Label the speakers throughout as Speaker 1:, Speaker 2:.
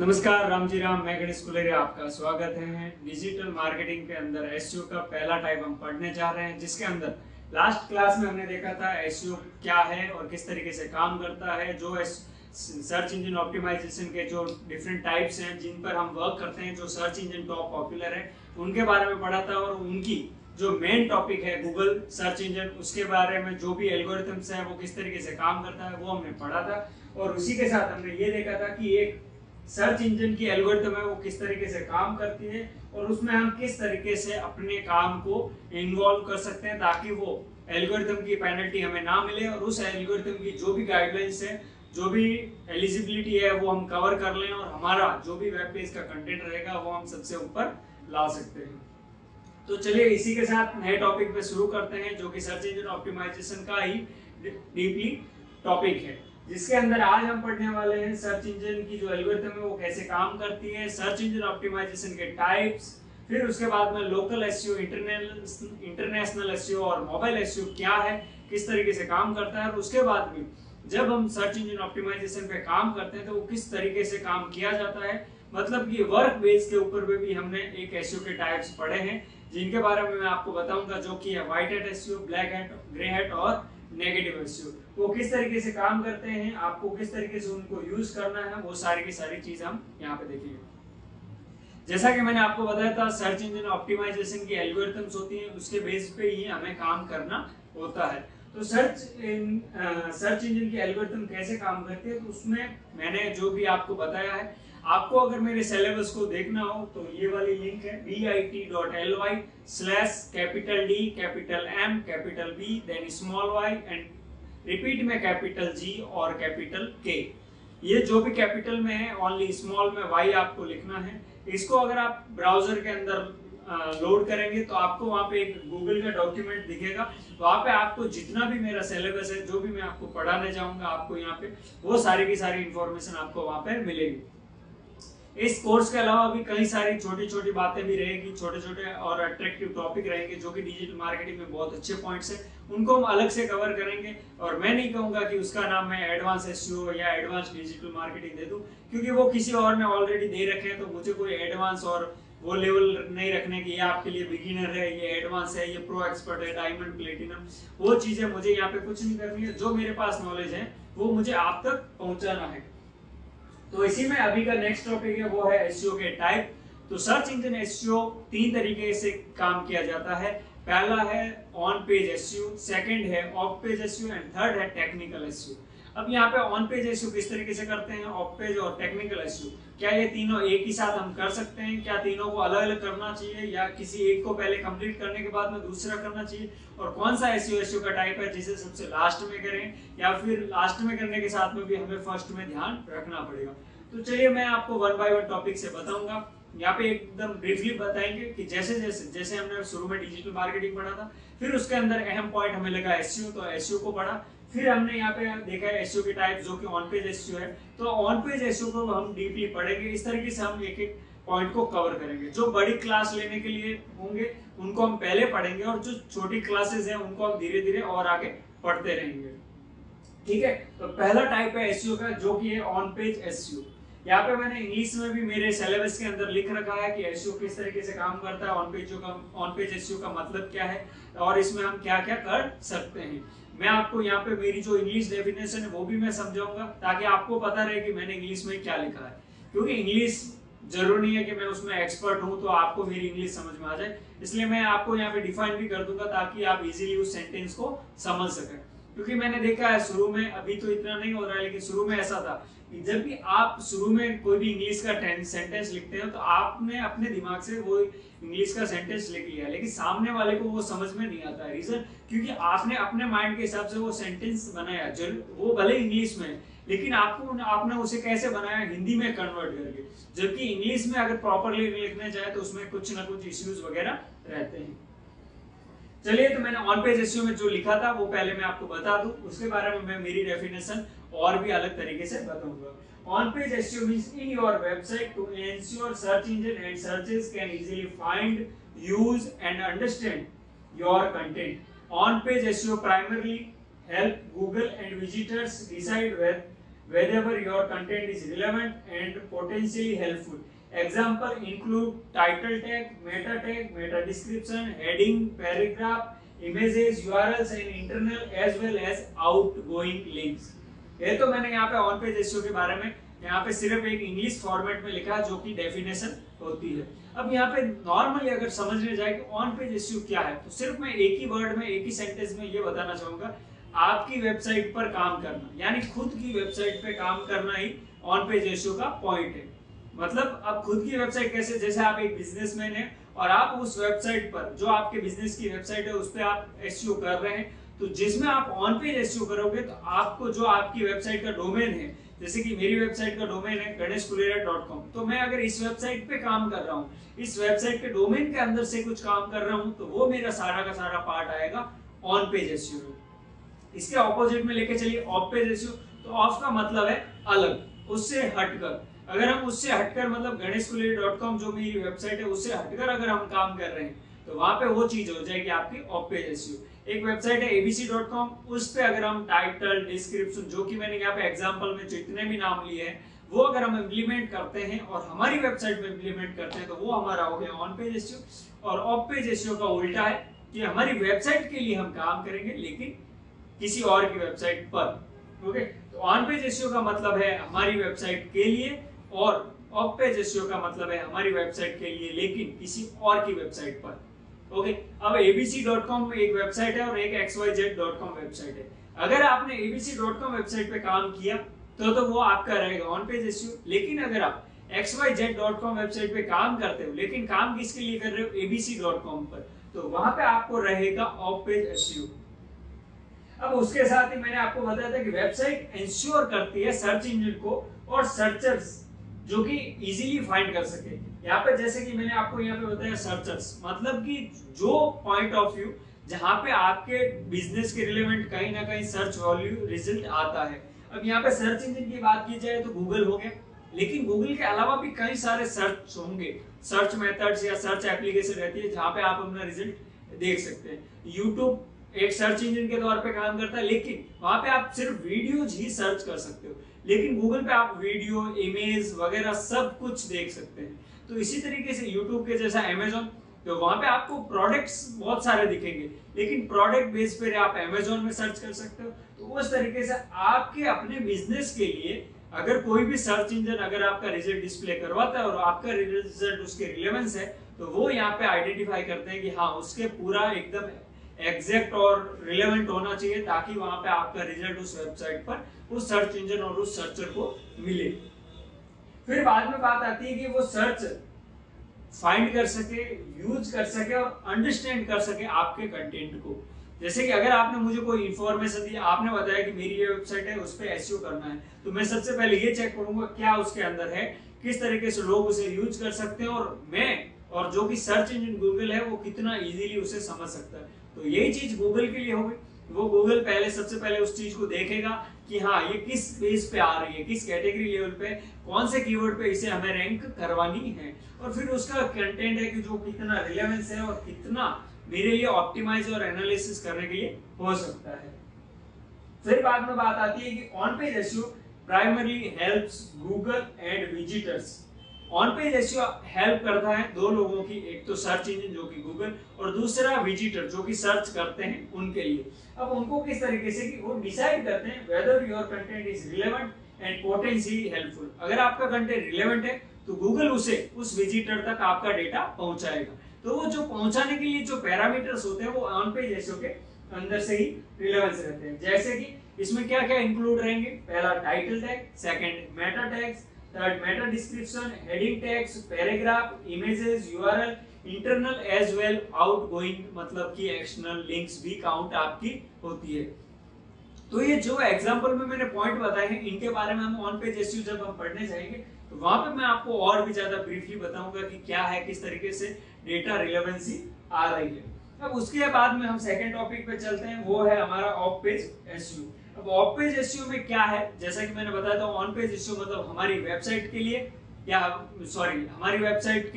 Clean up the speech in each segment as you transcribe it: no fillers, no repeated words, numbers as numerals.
Speaker 1: नमस्कार, रामजी राम। मैं गणेश कुलेरिया, आपका स्वागत है डिजिटल मार्केटिंग के अंदर एसईओ का पहला टाइप हम पढ़ने जा रहे हैं, जिसके अंदर लास्ट क्लास में हमने देखा था एसईओ क्या है और किस तरीके से काम करता है। जो सर्च इंजन ऑप्टिमाइजेशन के जो डिफरेंट टाइप्स हैं जिन पर हम वर्क करते हैं, जो सर्च इंजन टॉप पॉपुलर है उनके बारे में पढ़ा था, और उनकी जो मेन टॉपिक है गूगल सर्च इंजन, उसके बारे में जो भी एल्गोरिथम्स है वो किस तरीके से काम करता है वो हमने पढ़ा था। और उसी के साथ हमने ये देखा था कि एक सर्च इंजन की एल्गोरिथम है वो किस तरीके से काम करती है और उसमें हम किस तरीके से अपने काम को इन्वॉल्व कर सकते हैं ताकि वो एल्गोरिथम की पेनल्टी हमें ना मिले, और उस एल्गोरिथम की जो भी गाइडलाइंस है, जो भी एलिजिबिलिटी है वो हम कवर कर लें और हमारा जो भी वेब पेज का कंटेंट रहेगा वो हम सबसे ऊपर ला सकते हैं। तो चलिए इसी के साथ नए टॉपिक पे शुरू करते हैं, जो कि सर्च इंजन ऑप्टिमाइजेशन का ही डीपली टॉपिक है, जिसके अंदर आज हम पढ़ने वाले हैं सर्च इंजन की जो एल्गोरिथम है वो कैसे काम करती है, सर्च इंजन ऑप्टिमाइजेशन के टाइप्स, फिर उसके बाद में लोकल एसईओ, इंटरनेशनल एसईओ और मोबाइल एसईओ क्या है, किस तरीके से काम करता है, और उसके बाद में जब हम सर्च इंजन ऑप्टिमाइजेशन पे काम करते हैं तो वो किस तरीके से काम किया जाता है। मतलब कि वर्क बेस के ऊपर भी हमने एक एसईओ के टाइप्स पढ़े हैं, जिनके बारे में मैं आपको बताऊंगा, जो कि है white hat SEO, black hat, grey hat और नेगेटिव एसईओ। वो किस तरीके से काम करते हैं, आपको किस तरीके से उनको यूज करना है, वो सारी की सारी चीज हम यहाँ पे देखेंगे। जैसा कि मैंने आपको बताया था, सर्च इंजन ऑप्टिमाइजेशन की एल्गोरिथम्स होती हैं, उसके बेस पे ही हमें काम करना होता है। तो सर्च इंजन की एल्गोरिथम कैसे काम करती है, तो उसमें मैंने जो भी आपको बताया है, आपको अगर मेरे सिलेबस को देखना हो तो ये वाली लिंक है bit.ly/D, then small y and repeat में G और K। ये जो भी कैपिटल में है, ओनली स्मॉल में y आपको लिखना है। इसको अगर आप ब्राउजर के अंदर लोड करेंगे तो आपको वहां पे एक गूगल का डॉक्यूमेंट दिखेगा, वहां पे आपको जितना भी मेरा सिलेबस है, जो भी मैं आपको पढ़ाने जाऊंगा, आपको यहाँ पे वो सारी की सारी इंफॉर्मेशन आपको वहां पे मिलेगी। इस कोर्स के अलावा भी कई सारी छोटी छोटी बातें भी रहेगी, छोटे छोटे और अट्रैक्टिव टॉपिक रहेंगे, जो कि डिजिटल मार्केटिंग में बहुत अच्छे पॉइंट्स हैं, उनको हम अलग से कवर करेंगे। और मैं नहीं कहूंगा कि उसका नाम मैं एडवांस एसईओ या एडवांस डिजिटल मार्केटिंग दे दूं, क्योंकि वो किसी और ने ऑलरेडी दे रखे हैं, तो मुझे कोई एडवांस और वो लेवल नहीं रखने की, ये आपके लिए बिगिनर है, ये एडवांस है, ये प्रो एक्सपर्ट है, डायमंड, प्लेटिनम, वो चीजें मुझे यहाँ पे कुछ नहीं करनी है। जो मेरे पास नॉलेज है वो मुझे आप तक पहुंचाना है। तो इसी में अभी का नेक्स्ट टॉपिक है वो है एसईओ के टाइप। तो सर्च इंजन एसईओ तीन तरीके से काम किया जाता है। पहला है ऑन पेज एसईओ, सेकंड है of page SEO and third है टेक्निकल एसईओ। अब यहाँ पे ऑन पेज एसईओ किस तरीके से करते हैं, ऑफ पेज और टेक्निकल एसईओ, क्या ये तीनों एक ही साथ हम कर सकते हैं, क्या तीनों को अलग अलग करना चाहिए, या किसी एक को पहले कंप्लीट करने के बाद में दूसरा करना चाहिए, और कौन सा एसईओ का टाइप है जिसे सबसे लास्ट में करें, या फिर लास्ट में करने के साथ में भी हमें फर्स्ट में ध्यान रखना पड़ेगा। तो चलिए मैं आपको वन बाय वन टॉपिक से बताऊंगा। यहाँ पे एकदम ब्रीफली बताएंगे कि जैसे जैसे जैसे हमने शुरू में डिजिटल मार्केटिंग पढ़ा था, फिर उसके अंदर अहम पॉइंट हमें लगा एसईओ, तो एसईओ को पढ़ा। फिर हमने यहाँ पे देखा है एसईओ के टाइप, जो कि ऑन पेज एसईओ है, तो ऑन पेज एसईओ को हम डीपली पढ़ेंगे। इस तरीके से हम एक एक पॉइंट को कवर करेंगे। जो बड़ी क्लास लेने के लिए होंगे उनको हम पहले पढ़ेंगे, और जो छोटी क्लासेस हैं उनको हम धीरे धीरे और आगे पढ़ते रहेंगे। ठीक है, तो पहला टाइप है एसईओ का, जो कि है ऑन पेज एसईओ। यहाँ पे मैंने इंग्लिश में भी मेरे सिलेबस के अंदर लिख रखा है कि एसईओ किस तरीके से काम करता है, ऑन पेज एसईओ का मतलब क्या है, और इसमें हम क्या क्या कर सकते हैं। मैं आपको यहाँ पे मेरी जो इंग्लिश डेफिनेशन है वो भी मैं समझाऊंगा, ताकि आपको पता रहे कि मैंने इंग्लिश में क्या लिखा है, क्योंकि इंग्लिश जरूरी नहीं है कि मैं उसमें एक्सपर्ट हूँ तो आपको मेरी इंग्लिश समझ में आ जाए। इसलिए मैं आपको यहाँ पे डिफाइन भी कर दूंगा ताकि आप इजीली उस सेंटेंस को समझ सकें। क्योंकि मैंने देखा है शुरू में, अभी तो इतना नहीं हो रहा है, लेकिन शुरू में ऐसा था कि जब भी आप शुरू में कोई भी इंग्लिश का सेंटेंस लिखते हो तो आपने अपने दिमाग से वो इंग्लिश का सेंटेंस लिख लिया, लेकिन सामने वाले को वो समझ में नहीं आता है। रीजन क्योंकि आपने अपने माइंड के हिसाब से वो सेंटेंस बनाया, वो भले इंग्लिश में, लेकिन आपने उसे कैसे बनाया, हिंदी में कन्वर्ट करके। जबकि इंग्लिश में अगर प्रॉपरली लिखने जाए तो उसमें कुछ ना कुछ इश्यूज वगैरह रहते हैं। चलिए, तो मैंने ऑन पेज एसईओ में जो लिखा था वो पहले मैं आपको बता दूं, उसके बारे में मैं मेरी डेफिनेशन और भी अलग तरीके से बताऊंगा। On page SEO means in your website to ensure search engine and searches can easily find, use and understand your content. On page SEO primarily help Google and visitors decide wherever your content is relevant and potentially helpful. Example include title tag, meta description, heading, paragraph, images, URLs and internal as well as outgoing links. ये तो मैंने यहाँ पे on page SEO के बारे में यहाँ पे सिर्फ एक इंग्लिश फॉर्मेट में लिखा जो कि डेफिनेशन होती है। अब यहाँ पे नॉर्मली अगर समझने जाए कि ऑन पेज एसईओ क्या है, तो सिर्फ मैं एक ही वर्ड में, एक ही सेंटेंस में ये बताना चाहूंगा, आपकी वेबसाइट पर काम करना, यानी खुद की वेबसाइट पे काम करना ही ऑन पेज एसईओ का पॉइंट है। मतलब अब खुद की वेबसाइट कैसे, जैसे आप एक बिजनेसमैन है और आप उस वेबसाइट पर, जो आपके बिजनेस की वेबसाइट है, उस पर आप एसईओ कर रहे हैं, तो जिसमें आप ऑन पेज एसईओ करोगे तो आपको जो आपकी वेबसाइट का डोमेन है, जैसे कि मेरी वेबसाइट का डोमेन है ganeshkulera.com, तो मैं अगर इस वेबसाइट पे काम कर रहा हूँ, इस वेबसाइट के डोमेन के अंदर से कुछ काम कर रहा हूँ, तो वो मेरा सारा का सारा पार्ट आएगा ऑन पेज एसईओ। इसके ऑपोजिट में लेके चलिए ऑफ पेज एसईओ। तो ऑफ का मतलब है अलग, उससे हटकर। अगर हम उससे हटकर मतलब ganeshkulera.com जो मेरी वेबसाइट है उससे हटकर अगर हम काम कर रहे हैं, तो वहां पे वो चीज हो जाएगी आपकी ऑफ पेज एसईओ। एक वेबसाइट है abc.com, उस पे अगर हम टाइटल, डिस्क्रिप्शन, जो कि मैंने यहाँ पे एग्जांपल में जितने भी नाम लिए हैं, वो अगर हम इम्प्लीमेंट करते हैं और हमारी वेबसाइट में इम्प्लीमेंट करते हैं, तो वो हमारा हो गया ऑन पेज एसईओ। और ऑफ पेज एसईओ का उल्टा है कि हमारी वेबसाइट के लिए हम काम करेंगे लेकिन किसी और की वेबसाइट पर। ओके, तो ऑन पेज एसईओ का मतलब है हमारी वेबसाइट के लिए, और ऑफ पेज एसईओ का मतलब है हमारी वेबसाइट के लिए लेकिन किसी और की वेबसाइट पर। ओके, अब abc.com एक वेबसाइट है और एक xyz.com वेबसाइट है। अगर आपने abc.com वेबसाइट पे काम किया तो वो आपका रहेगा ऑन पेज एसईओ। लेकिन अगर आप xyz.com वेबसाइट पे काम करते हो, लेकिन काम किसके लिए कर रहे हो, abc.com पर, तो वहां पे आपको रहेगा ऑफ पेज एसईओ। अब उसके साथ ही मैंने आपको बताया था कि वेबसाइट इंश्योर करती है सर्च इंजन को और सर्चर्स जो कि इजीली फाइंड कर सके। यहाँ पे जैसे कि मैंने आपको यहाँ पे बताया सर्चर्स, मतलब कि जो पॉइंट ऑफ व्यू जहाँ पे आपके बिजनेस के रिलेवेंट कहीं ना कहीं सर्च वैल्यू रिजल्ट आता है। अब यहाँ पे सर्च इंजन की बात की जाए तो गूगल हो गया, लेकिन गूगल के अलावा भी कई सारे सर्च होंगे, सर्च मेथड्स या सर्च एप्लीकेशन रहती है जहाँ पे आप अपना रिजल्ट देख सकते हैं। यूट्यूब एक सर्च इंजन के तौर पे काम करता है, लेकिन वहां पे आप सिर्फ वीडियोज ही सर्च कर सकते हो, लेकिन गूगल पे आप वीडियो, इमेज वगैरह सब कुछ देख सकते हैं। तो इसी तरीके से यूट्यूब के जैसा अमेजोन, तो वहां पे आपको प्रोडक्ट्स बहुत सारे दिखेंगे, लेकिन प्रोडक्ट बेस पे आप अमेजोन में सर्च कर सकते हो। तो उस तरीके से आपके अपने बिजनेस के लिए अगर कोई भी सर्च इंजन अगर आपका रिजल्ट डिस्प्ले करवाता है और आपका रिजल्ट उसके रिलेवेंस है, तो वो यहाँ पे आइडेंटिफाई करते हैं कि हाँ उसके पूरा एकदम एग्जैक्ट और रिलेवेंट होना चाहिए, ताकि वहां पे आपका रिजल्ट उस वेबसाइट पर उस सर्च इंजन और उस सर्चर को मिले। फिर बाद में बात आती है कि वो सर्च फाइंड कर सके, यूज कर सके और अंडरस्टैंड कर सके आपके कंटेंट को। जैसे कि अगर आपने मुझे कोई इंफॉर्मेशन दी, आपने बताया कि मेरी ये वेबसाइट है, उस पर एसईओ करना है, तो मैं सबसे पहले ये चेक करूंगा क्या उसके अंदर है, किस तरीके से लोग उसे यूज कर सकते हैं, और जो कि सर्च इंजन गूगल है वो कितना इजीली उसे समझ सकता है। तो यही चीज गूगल के लिए होगी। वो गूगल पहले सबसे पहले उस चीज को देखेगा कि हाँ ये किस बेस पे आ रही है, किस कैटेगरी लेवल पे, कौन से कीवर्ड पे इसे हमें रैंक करवानी है, और फिर उसका कंटेंट है कि जो कितना रिलेवेंस है और कितना मेरे लिए ऑप्टिमाइज और एनालिसिस करने के लिए हो सकता है। फिर बाद में बात आती है कि on page SEO primarily helps Google and visitors. On page SEO help करता है दो लोगों की, एक तो सर्च इंजन जो कि गूगल, और दूसरा विजिटर जो कि सर्च करते हैं उनके लिए। अब उनको किस तरीके से कि वो डिसाइड करते हैं whether your content is relevant and potentially helpful. अगर आपका कंटेंट रिलेवेंट है तो गूगल उसे उस विजिटर तक आपका डेटा पहुंचाएगा। तो वो जो पहुंचाने के लिए जो पैरामीटर्स होते हैं वो ऑन पेज एसईओ के अंदर से ही रिलेवेंस रहते हैं। जैसे कि इसमें क्या क्या इंक्लूड रहेंगे, पहला title tag, second meta tags, third meta description, heading tags, paragraph, images, URL, internal as well outgoing, मतलब कि एक्सटर्नल लिंक्स भी काउंट आपकी होती है। तो ये जो एग्जांपल में मैंने पॉइंट बताए हैं, इनके बारे में हम ऑन पेज एसईओ जब हम पढ़ने जाएंगे तो वहां पे मैं आपको और भी ज्यादा ब्रीफली बताऊंगा कि क्या है, किस तरीके से डेटा रिलेवेंसी आ रही है। अब उसके बाद में हम सेकंड टॉपिक पे चलते हैं, वो है हमारा ऑफ पेज एसईओ। अब ऑफ पेज एसईओ में क्या है, जैसा कि मैंने बताया था, ऑन पेज एसईओ मतलब हमारी वेबसाइट के लिए हमारी वेबसाइट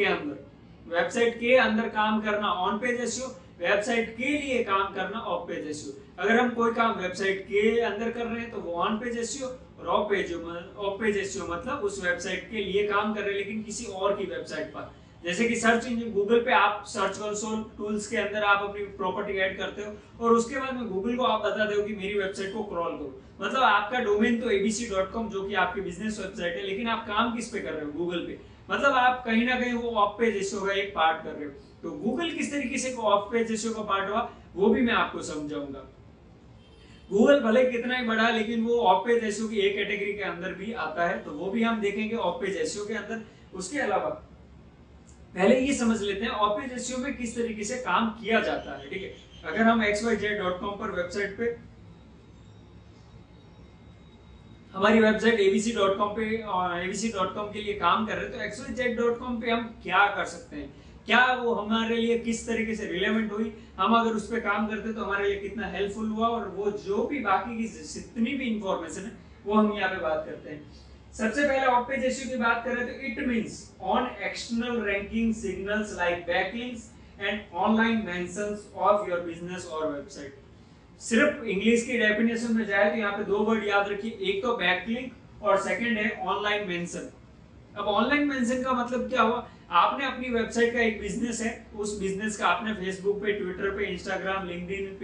Speaker 1: के अंदर काम करना ऑन पेज एसईओ, वेबसाइट के लिए काम करना ऑफ पेज एसईओ। अगर हम कोई काम वेबसाइट के अंदर कर रहे हैं तो वो ऑन पेज एसईओ, और और ऑफ पेज एसईओ मतलब उस वेबसाइट के लिए काम कर रहे हैं लेकिन किसी और की वेबसाइट पर। जैसे कि सर्च इंजन गूगल पे आप सर्च कंसोल टूल्स के अंदर आप अपनी प्रॉपर्टी ऐड करते हो और उसके बाद में गूगल को आप बताते हो कि मेरी वेबसाइट को क्रॉल करो। मतलब आपका डोमेन तो abc.com जो कि आपकी बिजनेस वेबसाइट है, लेकिन आप काम किस पे कर रहे हो? गूगल पे। मतलब आप कहीं ना कहीं वो ऑफ पेज एसईओ का एक पार्ट कर रहे हो। तो गूगल किस तरीके से ऑफ पेज एसईओ का पार्ट हुआ वो भी मैं आपको समझाऊंगा। गूगल भले कितना ही बड़ा है लेकिन वो ऑफ पेज एसईओ की एक कैटेगरी के अंदर भी आता है, तो वो भी हम देखेंगे ऑफ पेज एसईओ के अंदर। उसके अलावा पहले ये समझ लेते हैं ऑफ पेज एसईओ में किस तरीके से काम किया जाता है। ठीक है, अगर हम xyz.com पर वेबसाइट पे हमारी वेबसाइट abc.com के लिए काम कर रहे हैं तो xyz.com पे हम क्या कर सकते हैं, क्या वो हमारे लिए किस तरीके से रिलेवेंट हुई, हम अगर उस पर काम करते तो हमारे लिए कितना हेल्पफुल हुआ, और वो जो भी बाकी की जितनी भी इंफॉर्मेशन है वो हम यहाँ पे बात करते हैं। सबसे पहले ऑफ पेज एसईओ की बात करें तो it means on external ranking signals like backlinks and online mentions of your business और वेबसाइट। सिर्फ इंग्लिश की डेफिनेशन में जाए तो यहाँ पे दो वर्ड याद रखिए, एक तो बैकलिंक और सेकंड है ऑनलाइन मेंशन। अब ऑनलाइन मेंशन का मतलब क्या हुआ? आपने अपनी वेबसाइट का एक बिजनेस है, उस बिजनेस का आपने फेसबुक पे, ट्विटर पे, इंस्टाग्राम, लिंक्डइन,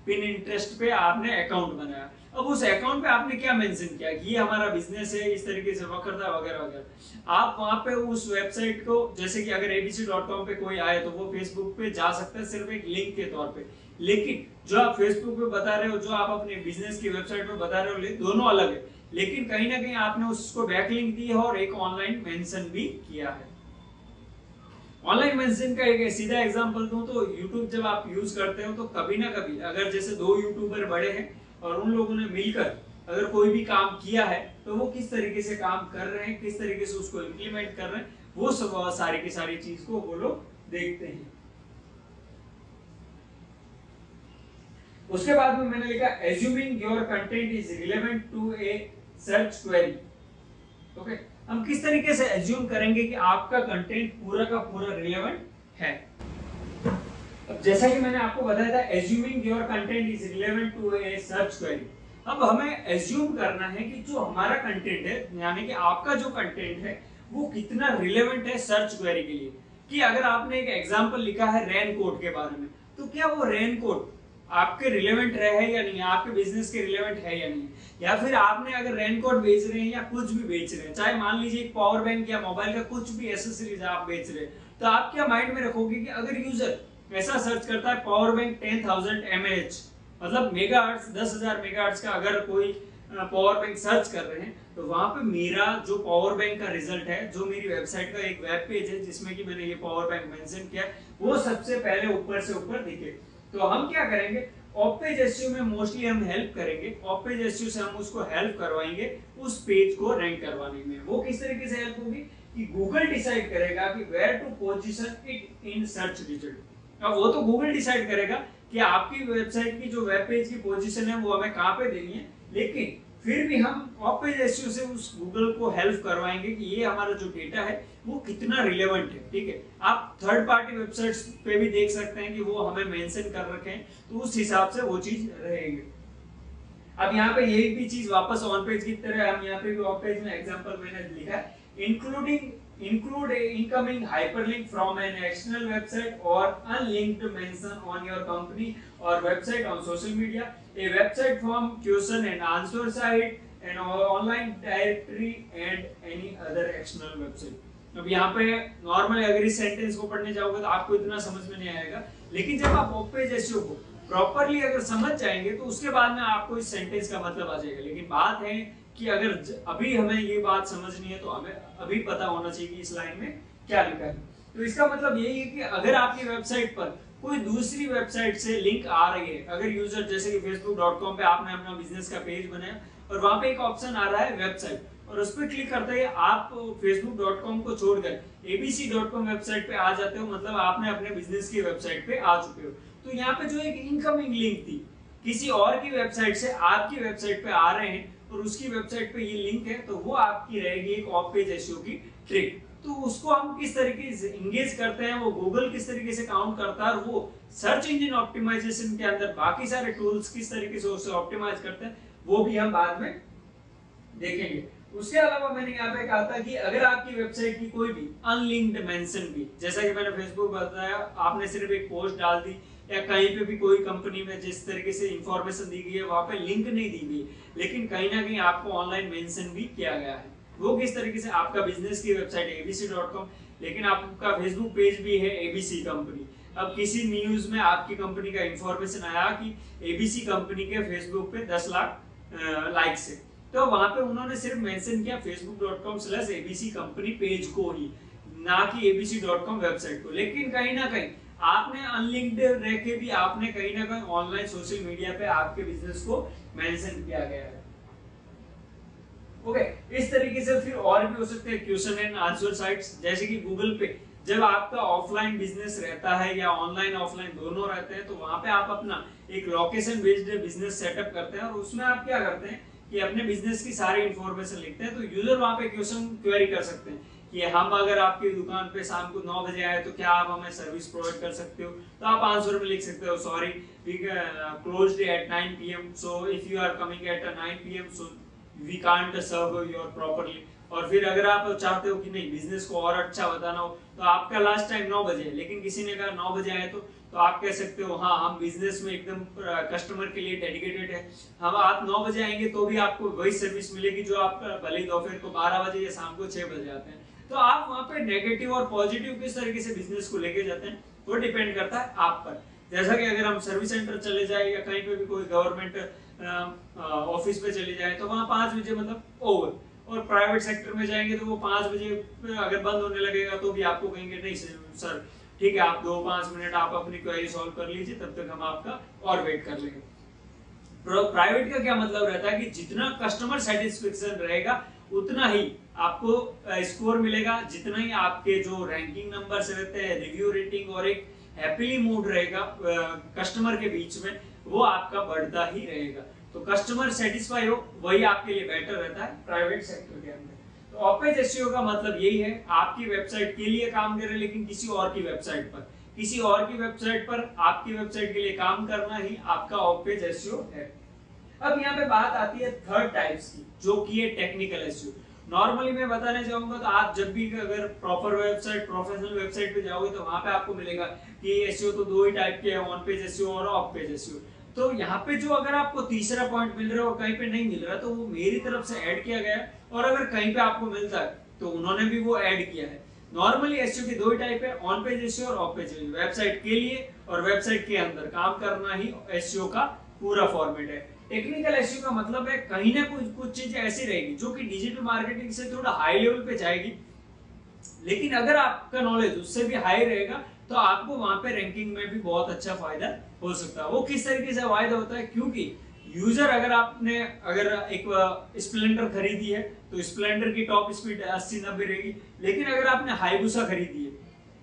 Speaker 1: पिनिंटरेस्ट पे आपने अकाउंट बनाया। अब उस अकाउंट पे आपने क्या मेंशन किया कि ये हमारा बिजनेस है, इस तरीके से वर्क करता है वगैरह वगैरह। आप वहां पे उस वेबसाइट को, जैसे कि अगर abc.com पे कोई आए तो वो फेसबुक पे जा सकता है सिर्फ एक लिंक के तौर पे, लेकिन जो आप फेसबुक पे बता रहे हो, जो आप अपने बिजनेस की वेबसाइट पे बता रहे हो, दोनों अलग है। लेकिन कहीं ना कहीं आपने उसको बैकलिंक दी है और एक ऑनलाइन मेंशन भी किया है। ऑनलाइन मेंशन का एक सीधा एग्जांपल दूं तो YouTube जब आप यूज करते हो तो कभी ना कभी अगर जैसे दो यूट्यूबर बड़े हैं और उन लोगों ने मिलकर अगर कोई भी काम किया है तो वो किस तरीके से काम कर रहे हैं, किस तरीके से उसको इम्प्लीमेंट कर रहे हैं, वो सब सारी की सारी चीज को वो लोग देखते हैं। उसके बाद में मैंने लिखा assuming your content is relevant to a search query. Okay, हम किस तरीके से एज्यूम करेंगे कि आपका कंटेंट पूरा का पूरा रिलेवेंट है। अब जैसा कि मैंने आपको बताया था assuming your content is relevant to a search query. अब हमें एज्यूम करना है कि जो हमारा कंटेंट है, यानी कि आपका जो कंटेंट है वो कितना रिलेवेंट है सर्च क्वेरी के लिए। कि अगर आपने एक एग्जांपल लिखा है रेन कोट के बारे में, तो क्या वो रेन कोट आपके रिलेवेंट रहे या नहीं, आपके बिजनेस के रिलेवेंट है या नहीं। या फिर आपने अगर रेनकोट बेच रहे हैं या कुछ भी बेच रहे हैं, चाहे मान लीजिए एक पावर बैंक या मोबाइल का कुछ भी एसेसरीज आप बेच रहे हैं, तो आप क्या माइंड में रखोगे कि अगर यूजर ऐसा सर्च करता है पावर बैंक 10,000 mAh, मतलब मेगाहर्ट्ज 10,000 मेगाहर्ट्ज का अगर कोई पावर बैंक सर्च कर रहे हैं, तो वहां पे मेरा जो पावर बैंक का रिजल्ट है, जो मेरी वेबसाइट का एक वेब पेज है जिसमें कि मैंने ये पावर बैंक मेंशन किया, वो सबसे पहले ऊपर से ऊपर दिखे। तो हम क्या करेंगे, ऑफ पेज एसईओ में मोस्टली हम हेल्प करेंगे, ऑफ पेज एसईओ से हम उसको हेल्प करवाएंगे उस पेज को रैंक करवाने में। वो किस तरीके से हेल्प होगी कि गूगल डिसाइड करेगा कि where to position it in search result. अब वो तो गूगल डिसाइड करेगा कि आपकी वेबसाइट की जो वेब पेज की पोजीशन है वो हमें कहां पे देनी है, लेकिन फिर भी हम ऑफ पेज एसईओ से उस गूगल को हेल्प करवाएंगे कि ये हमारा जो डेटा है वो कितना रिलेवेंट है। ठीक है, आप थर्ड पार्टी वेबसाइट्स पे भी देख सकते हैं कि वो हमें मेंशन कर रखे हैं, तो उस हिसाब से वो चीज रहेगी। अब यहाँ पे ये भी चीज वापस ऑन पेज की तरह हम यहाँ पे भी ऑफ पेज में एग्जांपल मैंने लिखा है, include a incoming hyperlink from an external website or unlinked mention on your company or website on social media, a website form, question and answer site, an online directory and any other external website। अब यहाँ पे normal अगर इस sentence को पढ़ने जाओगे तो आपको इतना समझ में नहीं आएगा, लेकिन जब आप ऑफ पेज एसईओ को प्रॉपर्ली अगर समझ जाएंगे तो उसके बाद में आपको इस सेंटेंस का मतलब आ जाएगा। लेकिन बात है कि अगर अभी हमें ये बात समझनी है तो हमें अभी पता होना चाहिए कि इस लाइन में क्या लिखा है। तो इसका मतलब यही है कि अगर आपकी वेबसाइट पर कोई दूसरी वेबसाइट से लिंक आ रही है, अगर यूजर जैसे कि facebook.com पे आपने अपना बिजनेस का पेज बनाया और वहां पे एक ऑप्शन आ रहा है वेबसाइट, और उस पर क्लिक करते ही आप facebook.com को छोड़कर abc.com वेबसाइट पे आ जाते हो, मतलब आपने अपने बिजनेस की वेबसाइट पे आ चुके हो। तो यहाँ पे जो एक इनकमिंग लिंक थी किसी और की वेबसाइट से आपकी वेबसाइट पे आ रहे हैं और उसकी वेबसाइट पे ये लिंक है, तो वो आपकी रहेगी एक ऑफ पेज एसईओ की ट्रिक। तो उसको हम किस तरीके से इंगेज करते हैं, वो गूगल किस तरीके से काउंट करता है, और वो सर्च इंजन ऑप्टिमाइजेशन के अंदर बाकी सारे टूल्स किस तरीके से उसे ऑप्टिमाइज करते हैं, वो भी हम बाद में देखेंगे। उसके अलावा मैंने यहाँ पे कहा था कि अगर आपकी वेबसाइट की कोई भी अनलिंक्ड मेंशन भी, जैसा कि मैंने फेसबुक बताया, आपने सिर्फ एक पोस्ट डाल दी या कहीं पे भी कोई कंपनी में जिस तरीके से इंफॉर्मेशन दी गई है वहां पे लिंक नहीं दी गई, लेकिन कहीं ना कहीं आपको ऑनलाइन मेंशन भी किया गया है, वो किस तरीके से, आपका बिजनेस की वेबसाइट abc.com, लेकिन आपका फेसबुक पेज भी है एबीसी कंपनी। अब किसी न्यूज में आपकी कंपनी का इंफॉर्मेशन आया कि एबीसी कंपनी के फेसबुक पे 10 लाख लाइक्स है, तो वहां पे उन्होंने सिर्फ मेंशन किया facebook.com/abc कंपनी पेज को ही, ना कि abc.com वेबसाइट को। लेकिन कहीं ना कहीं आपने अनलिंक्ड रह के भी आपने कहीं ना कहीं ऑनलाइन सोशल मीडिया पे आपके बिजनेस को मेंशन किया गया है। ओके, इस तरीके से फिर और भी हो सकते हैं क्वेश्चन एंड आंसर साइट्स, जैसे कि गूगल पे जब आपका ऑफलाइन बिजनेस रहता है या ऑनलाइन ऑफलाइन दोनों रहते हैं, तो वहां पे आप अपना एक लोकेशन बेस्ड बिजनेस सेटअप करते हैं, और उसमें आप क्या करते हैं कि अपने बिजनेस की सारी इंफॉर्मेशन लिखते हैं। तो यूजर वहां पे क्वेश्चन क्वेरी कर सकते हैं कि हम अगर आपकी दुकान पे शाम को 9 बजे आए तो क्या आप हमें सर्विस प्रोवाइड कर सकते हो, तो आप आंसर में लिख सकते हो sorry we closed at 9 PM, so if you are coming at 9 PM so we can't serve your properly. और फिर अगर आप चाहते हो कि नहीं बिजनेस को और अच्छा बताना हो, तो आपका लास्ट टाइम 9 बजे है, लेकिन किसी ने कहा 9 बजे आए तो आप कह सकते हो हाँ हम बिजनेस में एकदम कस्टमर के लिए डेडिकेटेड है, हम आप 9 बजे आएंगे तो भी आपको वही सर्विस मिलेगी जो आप भले दोपहर को 12 बजे या शाम को 6 बजे आते हैं। तो आप वहाँ पे नेगेटिव और पॉजिटिव किस तरीके से बिजनेस को लेके जाते हैं वो डिपेंड करता है आप पर। जैसा कि अगर हम सर्विस सेंटर चले जाए या कहीं पे भी कोई गवर्नमेंट ऑफिस पे चले जाए तो वहाँ 5 बजे मतलब ओवर, और प्राइवेट सेक्टर में जाएंगे तो वो 5 बजे अगर बंद होने लगेगा तो भी आपको कहेंगे नहीं सर ठीक है आप 2-5 मिनट आप अपनी क्वेरी सॉल्व कर लीजिए, तब तक हम आपका और वेट कर लेंगे। प्राइवेट का क्या मतलब रहता है कि जितना कस्टमर सेटिस्फेक्शन रहेगा उतना ही आपको स्कोर मिलेगा, जितना ही आपके जो रैंकिंग नंबर्स रहते हैं, रिव्यू रेटिंग और एक हैप्पीली मूड रहेगा कस्टमर के बीच में, वो आपका बढ़ता ही रहेगा। तो कस्टमर सेटिस्फाई हो वही आपके लिए बेटर रहता है प्राइवेट सेक्टर के अंदर। तो ऑफ-पेज एसईओ का मतलब यही है, आपकी वेबसाइट के लिए काम कर रहे हैं लेकिन किसी और की वेबसाइट पर, किसी और की वेबसाइट पर आपकी वेबसाइट के लिए काम करना ही आपका ऑफ-पेज एसईओ है। अब यहाँ पे बात आती है थर्ड टाइप्स की, जो कि है टेक्निकल एसईओ। नॉर्मली मैं बताने जाऊंगा तो आप जब भी अगर प्रॉपर वेबसाइट प्रोफेशनल वेबसाइट पे जाओगे तो वहां पे आपको मिलेगा कि एसईओ तो 2 ही टाइप के हैं, ऑन पेज एसईओ और ऑफ पेज एसईओ। तो यहाँ पे जो अगर आपको तीसरा पॉइंट मिल रहा है और कहीं पे नहीं मिल रहा तो वो मेरी तरफ से ऐड किया गया है, और अगर कहीं पे आपको मिलता है तो उन्होंने भी वो ऐड किया है। नॉर्मली एसईओ के 2 ही टाइप है, ऑन पेज एसईओ और ऑफ पेज एसईओ। वेबसाइट के लिए और वेबसाइट के अंदर काम करना ही एसईओ का पूरा फॉर्मेट है। टेक्निकल एसईओ का मतलब है कहीं ना कुछ चीजें ऐसी रहेगी जो कि डिजिटल मार्केटिंग से थोड़ा हाई लेवल पे जाएगी, लेकिन अगर आपका नॉलेज उससे भी हाई रहेगा तो आपको वहां पे रैंकिंग में भी बहुत अच्छा फायदा हो सकता है। वो किस तरीके से फायदा होता है, क्योंकि यूजर अगर एक स्प्लेंडर खरीदी है तो स्प्लेंडर की टॉप स्पीड 80-90 रहेगी, लेकिन अगर आपने हाइबुसा खरीदी है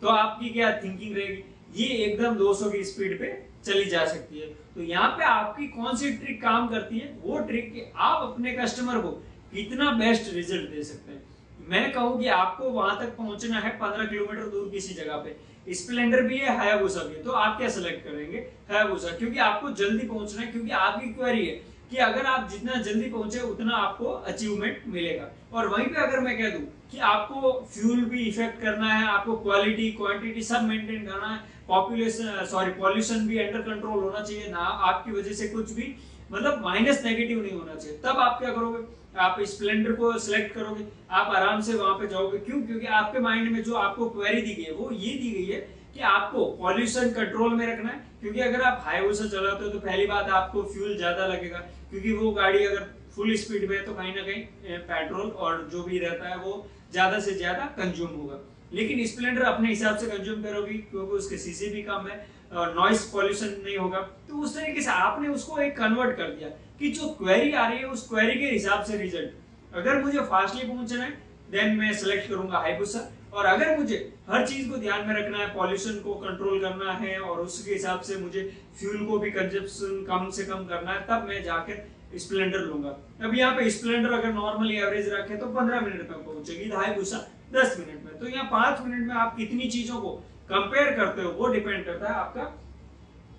Speaker 1: तो आपकी क्या थिंकिंग रहेगी, ये एकदम 200 की स्पीड पे चली जा सकती है। तो यहाँ पे आपकी कौन सी ट्रिक काम करती है, वो ट्रिक कि आप अपने कस्टमर को कितना बेस्ट रिजल्ट दे सकते हैं। मैं कहूँ कि आपको वहां तक पहुंचना है 15 किलोमीटर दूर किसी जगह पे, स्प्लेंडर भी है हायाबुसा भी है, तो आप क्या सिलेक्ट करेंगे, हायाबुसा, क्योंकि आपको जल्दी पहुंचना है, क्योंकि आपकी क्वेरी है कि अगर आप जितना जल्दी पहुंचे उतना आपको अचीवमेंट मिलेगा। और वहीं पे अगर मैं कह दूं कि आपको फ्यूल भी इफेक्ट करना है, आपको क्वालिटी क्वांटिटी सब मेंटेन करना है, पॉल्यूशन भी अंडर कंट्रोल होना चाहिए, ना आपकी वजह से कुछ भी मतलब माइनस नेगेटिव नहीं होना चाहिए, तब आप क्या करोगे, आप स्प्लेंडर को सिलेक्ट करोगे, आप आराम से वहां पे जाओगे। क्यों? क्योंकि आपके माइंड में जो आपको क्वेरी दी गई है वो ये दी गई है कि आपको पॉल्यूशन कंट्रोल में रखना है। क्योंकि अगर आप हाईवे चलाते हो तो पहली बात आपको फ्यूल ज्यादा लगेगा, क्योंकि वो गाड़ी अगर फुल स्पीड में है तो कहीं ना कहीं पेट्रोल और जो भी रहता है वो ज्यादा से ज्यादा कंज्यूम होगा। लेकिन स्प्लेंडर अपने हिसाब से कंज्यूम करोगी क्योंकि उसके सीसी भी कम है और नॉइस पॉल्यूशन नहीं होगा। तो उस तरीके से आपने उसको एक कन्वर्ट कर दिया कि जो क्वेरी आ रही है उस क्वेरी के हिसाब से रिजल्ट। अगर मुझे फास्टली पहुंचना है देन मैं सिलेक्ट करूंगा हाइबुसा, और अगर मुझे हर चीज को ध्यान में रखना है, पॉल्यूशन को कंट्रोल करना है और उसके हिसाब से मुझे फ्यूल को भी कंजप्शन कम से कम करना है, तब मैं जाकर स्प्लेंडर लूंगा। अब यहाँ पे स्प्लेंडर अगर नॉर्मली एवरेज रखे तो 15 मिनट में पहुंचेगी, हाइबुसा 10 मिनट में। तो यहाँ 5 मिनट में आप कितनी चीजों को कंपेयर करते हो वो डिपेंड करता है आपका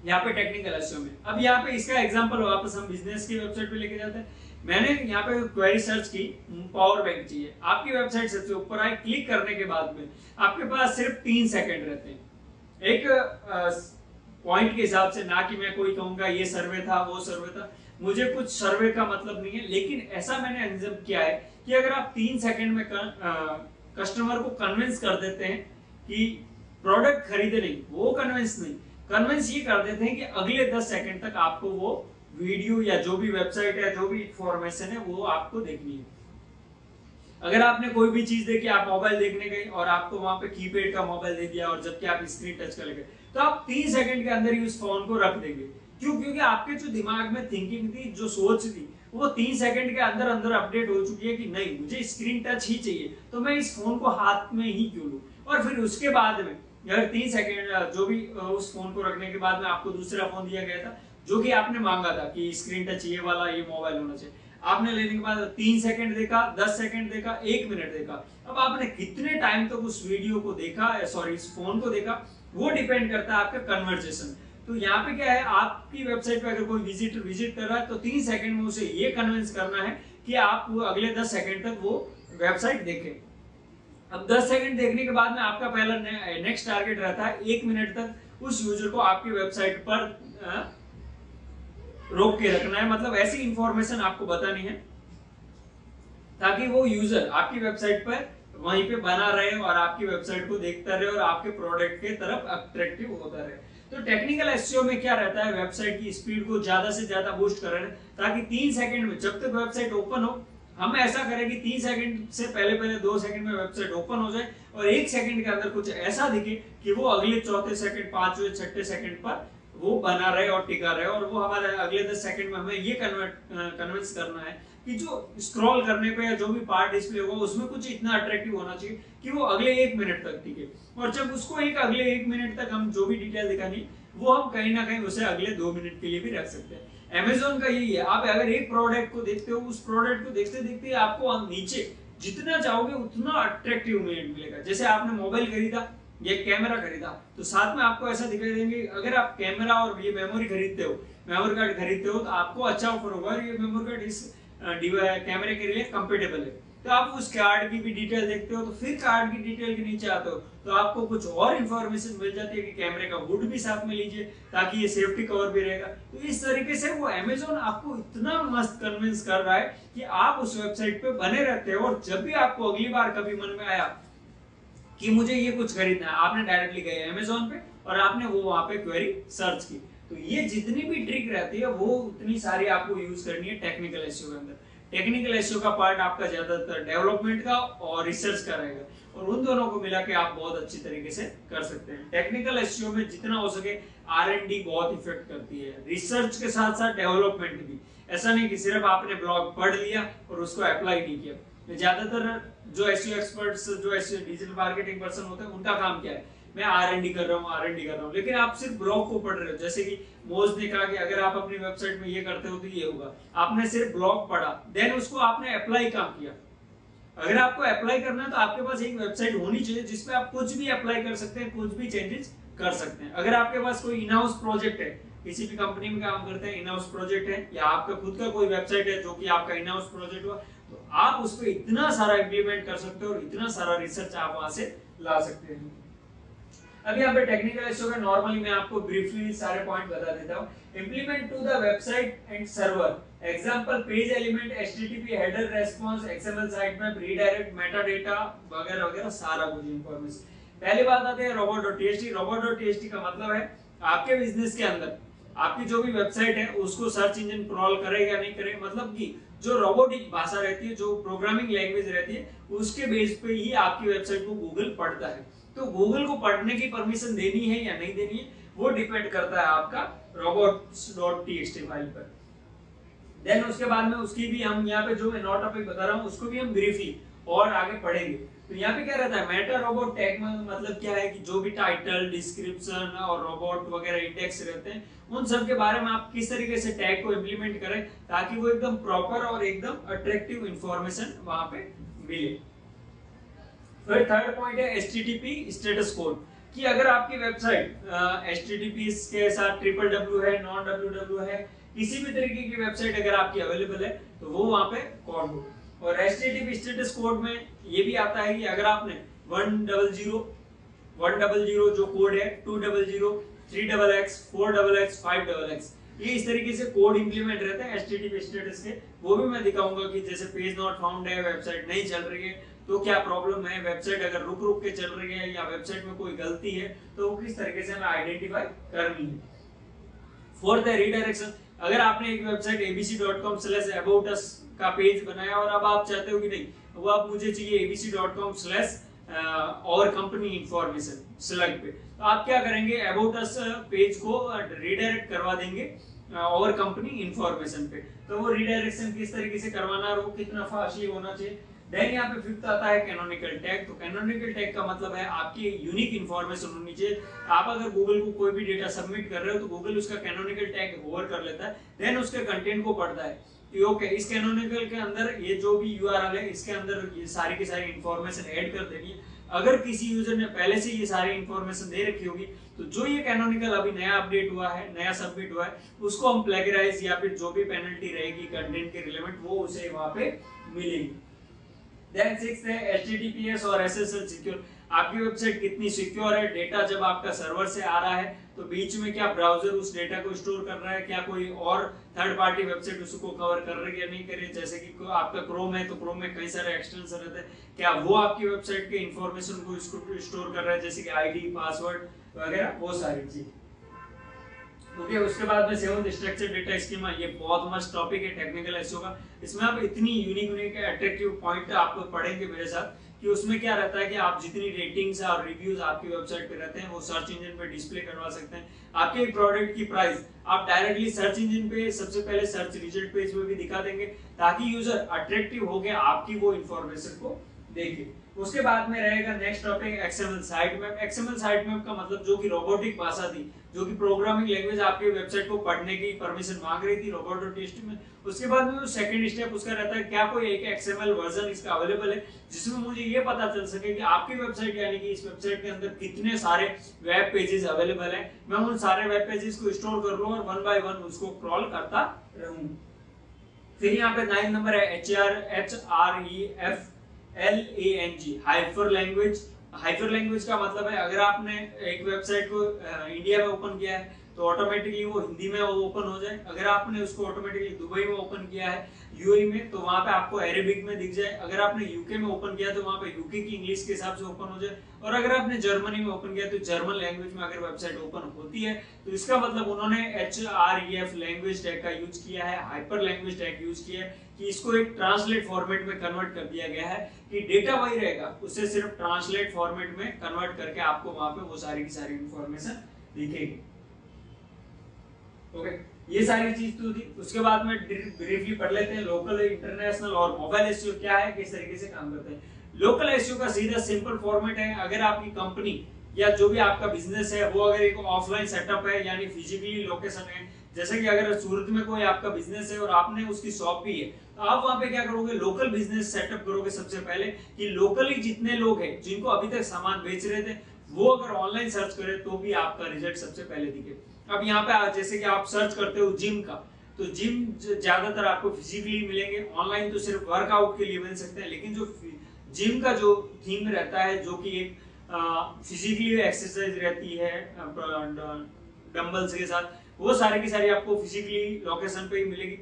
Speaker 1: यहाँ पे टेक्निकल एसईओ में। अब यहाँ पे इसका एग्जांपल वापस हम बिजनेस की वेबसाइट पे लेके जाते हैं। मैंने यहाँ पे क्वेरी सर्च की, पावर बैंक चाहिए, आपकी वेबसाइट सबसे ऊपर आई, क्लिक करने के बाद में आपके पास सिर्फ 3 सेकंड रहते हैं। एक पॉइंट के हिसाब से, ना कि मैं कोई कहूंगा ये सर्वे था वो सर्वे था, मुझे कुछ सर्वे का मतलब नहीं है, लेकिन ऐसा मैंने एग्जाम किया है कि अगर आप 3 सेकंड में कस्टमर को कन्विंस कर देते हैं कि प्रोडक्ट खरीदे, नहीं वो कन्विंस नहीं, कन्विंस ये कर देते हैं कि अगले 10 सेकंड तक आपको वो वीडियो या जो भी वेबसाइट है, जो भी इंफॉर्मेशन है वो आपको देखनी है। अगर आपने कोई भी चीज देखी, आप मोबाइल देखने गए और आपको वहां पे कीपैड का मोबाइल दे दिया और जबकि आप स्क्रीन टच कर गए, तो आप 3 सेकंड के अंदर ही उस फोन को रख देंगे। क्यों? क्योंकि आपके जो दिमाग में थिंकिंग थी, जो सोच थी, वो 3 सेकंड के अंदर अंदर अपडेट हो चुकी है कि नहीं मुझे स्क्रीन टच ही चाहिए, तो मैं इस फोन को हाथ में ही क्यों लूं। और फिर उसके बाद में अगर 3 सेकंड जो भी उस फोन को रखने के बाद में आपको दूसरा फोन दिया गया था जो कि आपने मांगा था कि स्क्रीन टच ये वाला ये मोबाइल होना चाहिए, आपने लेने के बाद 3 सेकंड देखा, 10 सेकंड देखा, 1 मिनट देखा, अब आपने कितने टाइम तक उस वीडियो को देखा, सॉरी इस फोन को देखा, वो डिपेंड करता है आपका कन्वर्सेशन। तो यहाँ पे क्या है, आपकी वेबसाइट पे अगर कोई विजिटर विजिट कर रहा है तो 3 सेकंड में उसे ये कन्विंस करना है कि आप वो अगले 10 सेकंड तक वो वेबसाइट देखें। अब 10 सेकंड देखने के बाद में आपका पहला नेक्स्ट टारगेट रहता है 1 मिनट तक उस यूजर को आपकी वेबसाइट पर रोक के रखना है, मतलब ऐसी इंफॉर्मेशन आपको बतानी है ताकि वो यूजर आपकी वेबसाइट पर वहीं पे बना रहे और आपकी वेबसाइट को देखता रहे और आपके प्रोडक्ट के तरफ अट्रैक्टिव होता रहे। तो टेक्निकल एसईओ में क्या रहता है, वेबसाइट की स्पीड को ज्यादा से ज्यादा बूस्ट कर रहे हैं ताकि 3 सेकंड में जब तक वेबसाइट ओपन हो, हम ऐसा करें कि 3 सेकंड से पहले 2 सेकंड में वेबसाइट ओपन हो जाए और 1 सेकंड के अंदर कुछ ऐसा दिखे कि वो अगले चौथे सेकंड, 5वें, 6ठे सेकंड पर वो बना रहे और टिका रहे, और वो हमारे अगले 10 सेकंड में हमें ये कन्विंस करना है कि जो स्क्रॉल करने पे या जो भी पार्ट डिस्प्ले होगा उसमें कुछ इतना अट्रैक्टिव होना चाहिए कि वो अगले 1 मिनट तक टिके। और जब उसको अगले 1 मिनट तक हम जो भी डिटेल दिखानी वो हम कहीं ना कहीं उसे अगले 2 मिनट के लिए भी रख सकते हैं। अमेज़न का यही है, आप अगर एक प्रोडक्ट को देखते हो, उस प्रोडक्ट को देखते देखते आपको नीचे जितना चाहोगे उतना अट्रैक्टिव मिलेगा। जैसे आपने मोबाइल खरीदा, ये कैमरा खरीदा, तो साथ में आपको ऐसा दिखाई देंगे, अगर आप कैमरा और ये मेमोरी खरीदते हो, मेमोरी कार्ड खरीदते हो, तो आपको अच्छा ऑफर होगा, ये मेमोरी कार्ड इस कैमरे के लिए कंपेटेबल है। तो आप उस कार्ड की भी डिटेल देखते हो, तो फिर कार्ड की डिटेल के नीचे आते हो तो आपको कुछ और इंफॉर्मेशन मिल जाती है कि कैमरे का वुड भी साथ में लीजिए ताकि ये सेफ्टी कवर भी रहेगा। तो इस तरीके से वो अमेज़न आपको इतना मस्त कन्विंस कर रहा है कि आप उस वेबसाइट पे बने रहते हो, और जब भी आपको अगली बार कभी मन में आया कि मुझे ये कुछ खरीदना है, आपने डायरेक्टली गए अमेज़न पे और आपने वो वहां पे क्वेरी सर्च की। तो ये जितनी भी ट्रिक रहती है वो उतनी सारी आपको यूज करनी है टेक्निकल एसईओ के अंदर। टेक्निकल एसईओ का पार्ट आपका ज्यादातर डेवलपमेंट का और रिसर्च का रहेगा, और उन दोनों को मिला के आप बहुत अच्छी तरीके से कर सकते हैं। टेक्निकल एसईओ में जितना हो सके R&D बहुत इफेक्ट करती है, रिसर्च के साथ साथ डेवलपमेंट भी। ऐसा नहीं कि सिर्फ आपने ब्लॉग पढ़ लिया और उसको अप्लाई नहीं किया। ज्यादातर जो एसईओ एक्सपर्ट्स, जो एसईओ डिजिटल मार्केटिंग पर्सन होते हैं, उनका काम क्या है, मैं R&D कर रहा हूँ, लेकिन आप सिर्फ ब्लॉग को पढ़ रहे हो। जैसे कि मोज ने कहा कि अगर आप अपनी वेबसाइट में ये करते हो तो ये होगा, आपने सिर्फ ब्लॉग पढ़ा, देन उसको आपने अप्लाई काम किया। अगर आपको अप्लाई करना है तो आपके पास एक वेबसाइट होनी चाहिए जिसपे आप कुछ भी अप्लाई कर सकते हैं, कुछ भी चेंजेस कर सकते हैं। अगर आपके पास कोई इन हाउस प्रोजेक्ट है, किसी भी कंपनी में काम करते हैं, इन हाउस प्रोजेक्ट है, या आपका खुद का कोई वेबसाइट है जो कि आपका इन हाउस प्रोजेक्ट हुआ, तो आप उस पर इतना सारा इंप्लीमेंट कर सकते हो और इतना सारा रिसर्च आप वहां से ला सकते हैं। अभी यहाँ पे टेक्निकल एसईओ का नॉर्मली मैं आपको ब्रीफली सारे पॉइंट बता देता हूँ। Implement to the website and server, example page element, HTTP, header, response, XML sitemap, redirect, meta data वगैरह वगैरह सारा कुछ इंफॉर्मेशन। पहली बात आते हैं robot.txt। robot.txt का मतलब है आपके बिजनेस के अंदर आपकी जो भी वेबसाइट है उसको सर्च इंजन क्रॉल करे या नहीं करे, मतलब कि जो रोबोटिक भाषा रहती है, जो प्रोग्रामिंग लैंग्वेज रहती है, उसके बेस पे ही आपकी वेबसाइट को गूगल पढ़ता है। तो गूगल को पढ़ने की परमिशन देनी है या नहीं देनी है वो डिपेंड करता है आपका robots.txt फाइल पर। देन उसके बाद में उसकी भी हम यहाँ पे जो मैं नॉट टॉपिक बता रहा हूँ उसको भी हम ब्रीफली और आगे पढ़ेंगे। तो यहाँ पे क्या रहता है, मेटा रोबोट टैग में मतलब क्या है कि जो भी टाइटल, डिस्क्रिप्शन और रोबोट वगैरह इंडेक्स रहते हैं उन सब के बारे में आप किस तरीके से टैग को इम्प्लीमेंट करें ताकि वो एकदम प्रॉपर और एकदम अट्रैक्टिव इंफॉर्मेशन वहां पे मिले। फिर थर्ड पॉइंट है एचटीटीपी स्टेटस कोड, कि अगर आपकी वेबसाइट HTTPS के साथ www है, नॉन www है, किसी भी तरीके की वेबसाइट अगर आपकी अवेलेबल है तो वो वहां पे कोड हो। और HTTP स्टेटस कोड में ये भी आता है कि अगर आपने 100 जो कोड है, 200, 3XX, 4XX, 5XX, ये इस तरीके से कोड इंप्लीमेंट रहते हैं HTTP स्टेटस के। वो भी मैं दिखाऊंगा कि जैसे पेज नॉट फाउंड है, वेबसाइट नहीं चल रही है तो क्या प्रॉब्लम है, वेबसाइट अगर रुक रुक के चल रही है या वेबसाइट में कोई गलती है तो वो किस तरीके से हमें आइडेंटिफाई करनी है। फोर्थ है रीडायरेक्शन। अगर आपने एक वेबसाइट abc.com/aboutus का पेज बनाया और अब आप चाहते हो कि नहीं, वो अब मुझे चाहिए abc.com/और कंपनी इंफॉर्मेशन स्लग पे, तो आप क्या करेंगे, अबाउट अस पेज को रीडायरेक्ट करवा देंगे और कंपनी इंफॉर्मेशन पे। तो वो रीडायरेक्शन किस तरीके से करवाना और वो कितना फास्टली होना चाहिए। देन यहाँ पे फिफ्थ आता है कैनोनिकल टैग। तो कैनोनिकल टैग का मतलब है आपकी यूनिक इंफॉर्मेशन होनी चाहिए। आप अगर गूगल को कोई भी डेटा सबमिट कर रहे हो तो गूगल उसका कैनोनिकल टैग होवर कर लेता है, देन उसके कंटेंट को पढ़ता है कि ओके इस कैनोनिकल के अंदर ये जो भी यूआरएल है इसके अंदर ये सारी की सारी इंफॉर्मेशन ऐड कर देनी है। अगर किसी यूजर ने पहले से ये सारी इंफॉर्मेशन दे रखी होगी तो जो ये कैनोनिकल अभी नया अपडेट हुआ है, नया सबमिट हुआ है, उसको हम प्लेगराइज या फिर जो भी पेनल्टी रहेगी कंटेंट के रिलेवेंट वो उसे वहां पे मिलेगी। देन सिक्स्थ है HTTPS और SSL सिक्योर। आपकी वेबसाइट कितनी सिक्योर है, डेटा जब आपका सर्वर से आ रहा है तो बीच में क्या ब्राउजर उस डेटा को स्टोर कर रहा है, क्या कोई और थर्ड पार्टी वेबसाइट उसको कवर कर रही है या नहीं कर रही है। जैसे कि आपका क्रोम है तो क्रोम में कई सारे एक्सटेंशन रहते हैं, क्या वो आपकी वेबसाइट के इंफॉर्मेशन को स्टोर कर रहा है, जैसे कि आईडी, पासवर्ड वगैरह, वो सारी चीज। ओके, उसके बाद में सेवंथ स्ट्रक्चर डेटा स्कीमा। ये बहुत मस्त टॉपिक है टेक्निकल एसईओ का। इसमें आप इतनी यूनिक अट्रैक्टिव पॉइंट आप पढ़ेंगे मेरे साथ कि उसमें क्या रहता है कि आप जितनी रेटिंग्स और रिव्यूज आपकी वेबसाइट पे रहते हैं वो सर्च इंजन पे डिस्प्ले करवा सकते हैं। आपके प्रोडक्ट की प्राइस आप डायरेक्टली सर्च इंजन पे सबसे पहले सर्च रिजल्ट पेज में भी दिखा देंगे ताकि यूजर अट्रैक्टिव हो गया आपकी वो इंफॉर्मेशन को देखे। उसके बाद में रहेगा next topic XML site map. XML site map का मतलब जो कि रोबोटिक भाषा थी, जो कि प्रोग्रामिंग लैंग्वेज आपके वेबसाइट को पढ़ने की परमिशन मांग रही थी रोबोट.txt में। उसके बाद में सेकंड स्टेप उसका रहता है क्या कोई एक XML वर्जन इसका अवेलेबल है जिसमें मुझे ये पता चल सके कि आपकी वेबसाइट यानी कि इस वेबसाइट के अंदर कितने सारे वेब पेजेस अवेलेबल है, मैं उन सारे वेब पेजेस को स्टोर कर लूं और वन बाय वन उसको क्रॉल करता रहूं। फिर यहाँ पे 9 नंबर है HREFLANG, hyper language. Hyper language का मतलब है अगर आपने एक वेबसाइट को इंडिया में ओपन किया है तो ऑटोमेटिकली वो हिंदी में ओपन हो जाए। अगर आपने उसको ऑटोमेटिकली दुबई में ओपन किया है यूएई में तो वहां पे आपको अरेबिक में दिख जाए। अगर आपने यूके में ओपन किया तो वहां पे यूके की इंग्लिश के हिसाब से ओपन हो जाए। और अगर आपने जर्मनी में ओपन किया तो जर्मन लैंग्वेज में अगर वेबसाइट ओपन होती है तो इसका मतलब उन्होंने HREF लैंग्वेज टैग का यूज किया है, हाइपर लैंग्वेज टैग यूज किया है कि इसको एक ट्रांसलेट फॉर्मेट में कन्वर्ट कर दिया गया है कि डेटा वही रहेगा, उससे सिर्फ ट्रांसलेट फॉर्मेट में कन्वर्ट करके आपको वहां पे वो सारी की सारी इंफॉर्मेशन दिखेगी। ओके, ये सारी चीज तो थी। उसके बाद में ब्रीफली पढ़ लेते हैं लोकल, इंटरनेशनल और मोबाइल एसईओ क्या है, किस तरीके से काम करते हैं। लोकल एसईओ का सीधा सिंपल फॉर्मेट है, अगर आपकी कंपनी या जो भी आपका बिजनेस है वो अगर एक ऑफलाइन सेटअप है यानी फिजिकली लोकेशन है, जैसे कि अगर सूरत में कोई आपका बिजनेस है और आपने उसकी शॉप भी है तो आप वहां पे क्या करोगे, लोकल बिजनेस सेटअप करोगे सबसे पहले कि लोकली जितने लोग हैं जिनको अभी तक सामान बेच रहे थे वो अगर ऑनलाइन सर्च करें तो भी आपका रिजल्ट सबसे पहले दिखे। अब यहाँ पे जैसे कि आप सर्च करते हो जिम का तो जिम ज्यादातर आपको फिजिकली मिलेंगे, ऑनलाइन तो सिर्फ वर्कआउट के लिए मिल सकते हैं। लेकिन जो जिम का जो थीम रहता है जो कि एक फिजिकली एक्सरसाइज रहती है डंबल्स के साथ, वो सारी की सारी आपको फिजिकली लोकेशन पे ही मिलेगी।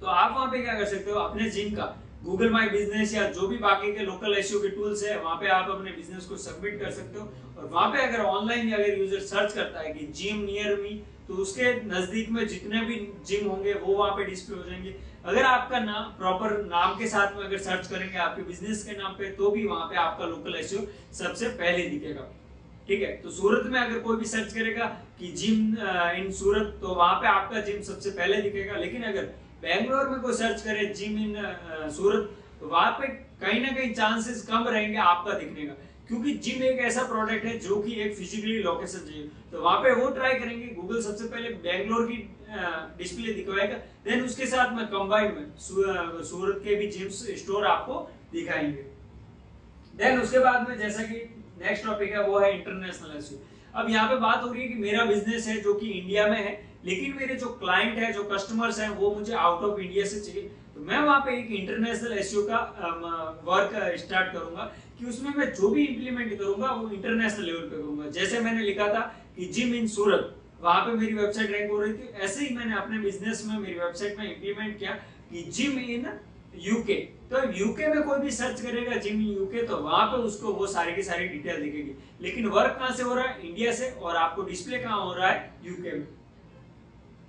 Speaker 1: तो आप वहां पे क्या कर सकते हो, अपने जिम का गूगल माई बिजनेस या जो भी बाकी के लोकल एसईओ के टूल्स है वहां पे आप अपने बिजनेस को सबमिट कर सकते हो। और वहां पे अगर ऑनलाइन अगर यूजर सर्च करता है कि जिम नियर मी तो उसके नजदीक में जितने भी जिम होंगे वो वहां पे डिस्प्ले हो जाएंगे। अगर आपका नाम प्रॉपर नाम के साथ में अगर सर्च करेंगे आपके बिजनेस के नाम पे तो भी वहां पे आपका लोकल एसईओ सबसे पहले दिखेगा। ठीक है, तो सूरत में अगर कोई भी सर्च करेगा कि जिम इन सूरत तो वहां पे आपका जिम सबसे पहले दिखेगा। लेकिन अगर बेंगलोर में कोई सर्च करे जिम इन सूरत तो वहां पे कहीं ना कहीं चांसेस कम रहेंगे आपका दिखने का, क्योंकि जिम एक ऐसा प्रोडक्ट है जो कि एक फिजिकली लोकेशन चाहिए। तो वहां पे वो ट्राई करेंगे, गूगल सबसे पहले बेंगलोर की डिस्प्ले दिखवाएगा, देन उसके साथ में कंबाइन में सूरत के भी जिम स्टोर आपको दिखाएंगे। देन उसके बाद में जैसा कि नेक्स्ट टॉपिक है वो है इंटरनेशनल एसईओ। अब यहाँ पे बात हो रही है कि मेरा बिजनेस है जो कि इंडिया में है, लेकिन मेरे जो क्लाइंट है, जो कस्टमर्स हैं, वो मुझे आउट ऑफ इंडिया से चाहिए। तो मैं वहां पे एक इंटरनेशनल एसईओ का वर्क स्टार्ट करूंगा कि उसमें मैं जो भी इंप्लीमेंट करूंगा वो इंटरनेशनल लेवल पे करूंगा। जैसे मैंने लिखा था कि जिम इन सूरत, वहां पे मेरी वेबसाइट रैंक हो रही थी, ऐसे ही मैंने अपने बिजनेस में मेरी वेबसाइट में इंप्लीमेंट किया कि जिम इन यूके। तो यूके में कोई भी सर्च करेगा जिम इन यूके तो वहां पे उसको वो सारी की सारी डिटेल दिखेगी। लेकिन वर्क कहां से हो रहा है? इंडिया से, और आपको डिस्प्ले कहां हो रहा है? यूके में।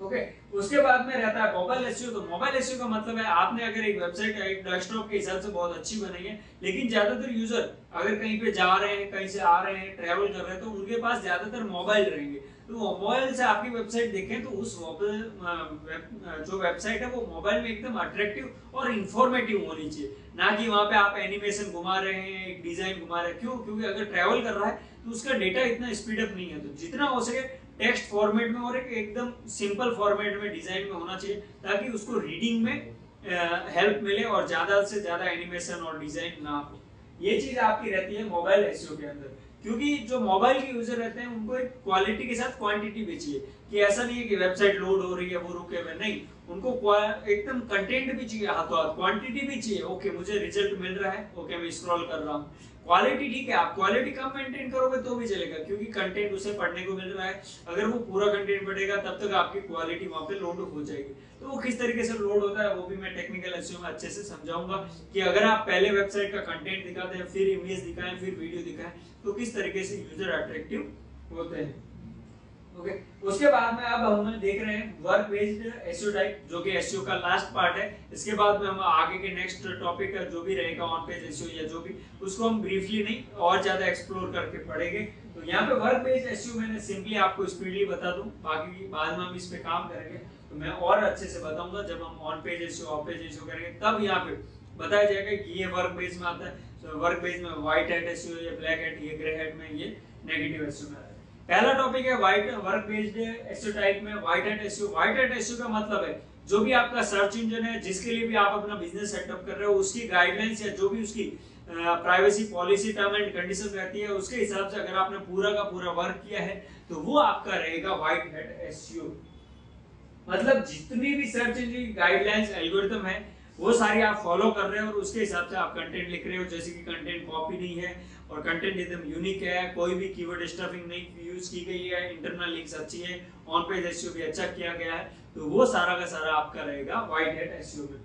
Speaker 1: ओके, उसके बाद में रहता है मोबाइल एसईओ। तो मोबाइल एसईओ का मतलब है आपने अगर एक वेबसाइट एक डेस्कटॉप के हिसाब से बहुत अच्छी बनाई है, लेकिन ज्यादातर यूजर अगर कहीं पे जा रहे हैं, कहीं से आ रहे हैं, ट्रैवल कर रहे हैं, तो उनके पास ज्यादातर मोबाइल रहेंगे। तो मोबाइल से आपकी वेबसाइट देखें तो उस जो वेबसाइट है वो मोबाइल में एकदम अट्रैक्टिव और इंफॉर्मेटिव होनी चाहिए, ना कि वहां पे आप एनिमेशन घुमा रहे हैं, एक डिजाइन घुमा रहे हैं। क्यों? क्योंकि अगर ट्रैवल कर रहा है तो उसका डेटा इतना स्पीड अप नहीं है। तो जितना हो सके टेक्स्ट फॉर्मेट में और एक एकदम सिंपल फॉर्मेट में, डिजाइन में होना चाहिए, ताकि उसको रीडिंग में हेल्प मिले और ज्यादा से ज्यादा एनिमेशन और डिजाइन ना हो। ये चीज आपकी रहती है मोबाइल एसईओ के अंदर, क्योंकि जो मोबाइल के यूजर रहते हैं उनको एक क्वालिटी के साथ क्वांटिटी भी चाहिए, कि ऐसा नहीं है कि वेबसाइट लोड हो रही है वो रुके हुए, नहीं, उनको एकदम कंटेंट भी चाहिए, हाथों हाथ क्वांटिटी भी चाहिए। ओके, मुझे रिजल्ट मिल रहा है, ओके मैं स्क्रॉल कर रहा हूँ। क्वालिटी ठीक है, आप क्वालिटी कम मेंटेन करोगे तो भी चलेगा, क्योंकि कंटेंट उसे पढ़ने को मिल रहा है। अगर वो पूरा कंटेंट पढ़ेगा तब तक आपकी क्वालिटी वहां पे लोड हो जाएगी। तो वो किस तरीके से लोड होता है वो भी मैं टेक्निकल एसईओ में अच्छे से समझाऊंगा, कि अगर आप पहले वेबसाइट का कंटेंट दिखाते हैं, फिर इमेज दिखाएं, फिर वीडियो दिखाएं, तो किस तरीके से यूजर अट्रैक्टिव होते हैं। ओके, उसके बाद में अब हम देख रहे हैं वर्क बेस्ड एसईओ टाइप, जो कि एसईओ का लास्ट पार्ट है। इसके बाद में हम आगे के नेक्स्ट टॉपिक का जो भी रहेगा ऑन पेज एसईओ या जो भी, उसको हम ब्रीफली नहीं और ज्यादा एक्सप्लोर करके पढ़ेंगे। तो यहाँ पे वर्क बेस्ड एसईओ मैंने सिंपली आपको स्पीडली बता दूं, बाकी बाद में हम इस पे काम करेंगे तो मैं और अच्छे से बताऊंगा। जब हम on page SEO, of page SEO करेंगे तब यहाँ पे बताया जाएगा कि ये वर्क बेस में आता है। तो वर्क बेस में व्हाइट हैट एसईओ, ये ब्लैक हैट, ये ग्रे हैट में, ये नेगेटिव एसईओ में आता है। पहला टॉपिक है white work based SEO type में white hat SEO. White hat SEO का मतलब है जो भी आपका सर्च इंजन है, जिसके लिए भी आप अपना बिजनेस सेटअप कर रहे हो, उसकी गाइडलाइंस या जो भी उसकी privacy policy, term and condition रहती है, उसके हिसाब से अगर आपने पूरा का पूरा वर्क किया है तो वो आपका रहेगा व्हाइट हैट एसईओ। मतलब जितनी भी सर्च इंजन गाइडलाइंस, एल्गोरिथम है, वो सारी आप फॉलो कर रहे हो और उसके हिसाब से आप कंटेंट लिख रहे हो। जैसे कि कंटेंट कॉपी नहीं है और कंटेंट एकदम यूनिक है, कोई भी कीवर्ड स्टफिंग नहीं यूज की गई है, इंटरनल लिंक्स अच्छी है, ऑन पेज एसईओ भी अच्छा किया गया है, तो वो सारा का सारा आपका रहेगा व्हाइट हैट एसईओ में।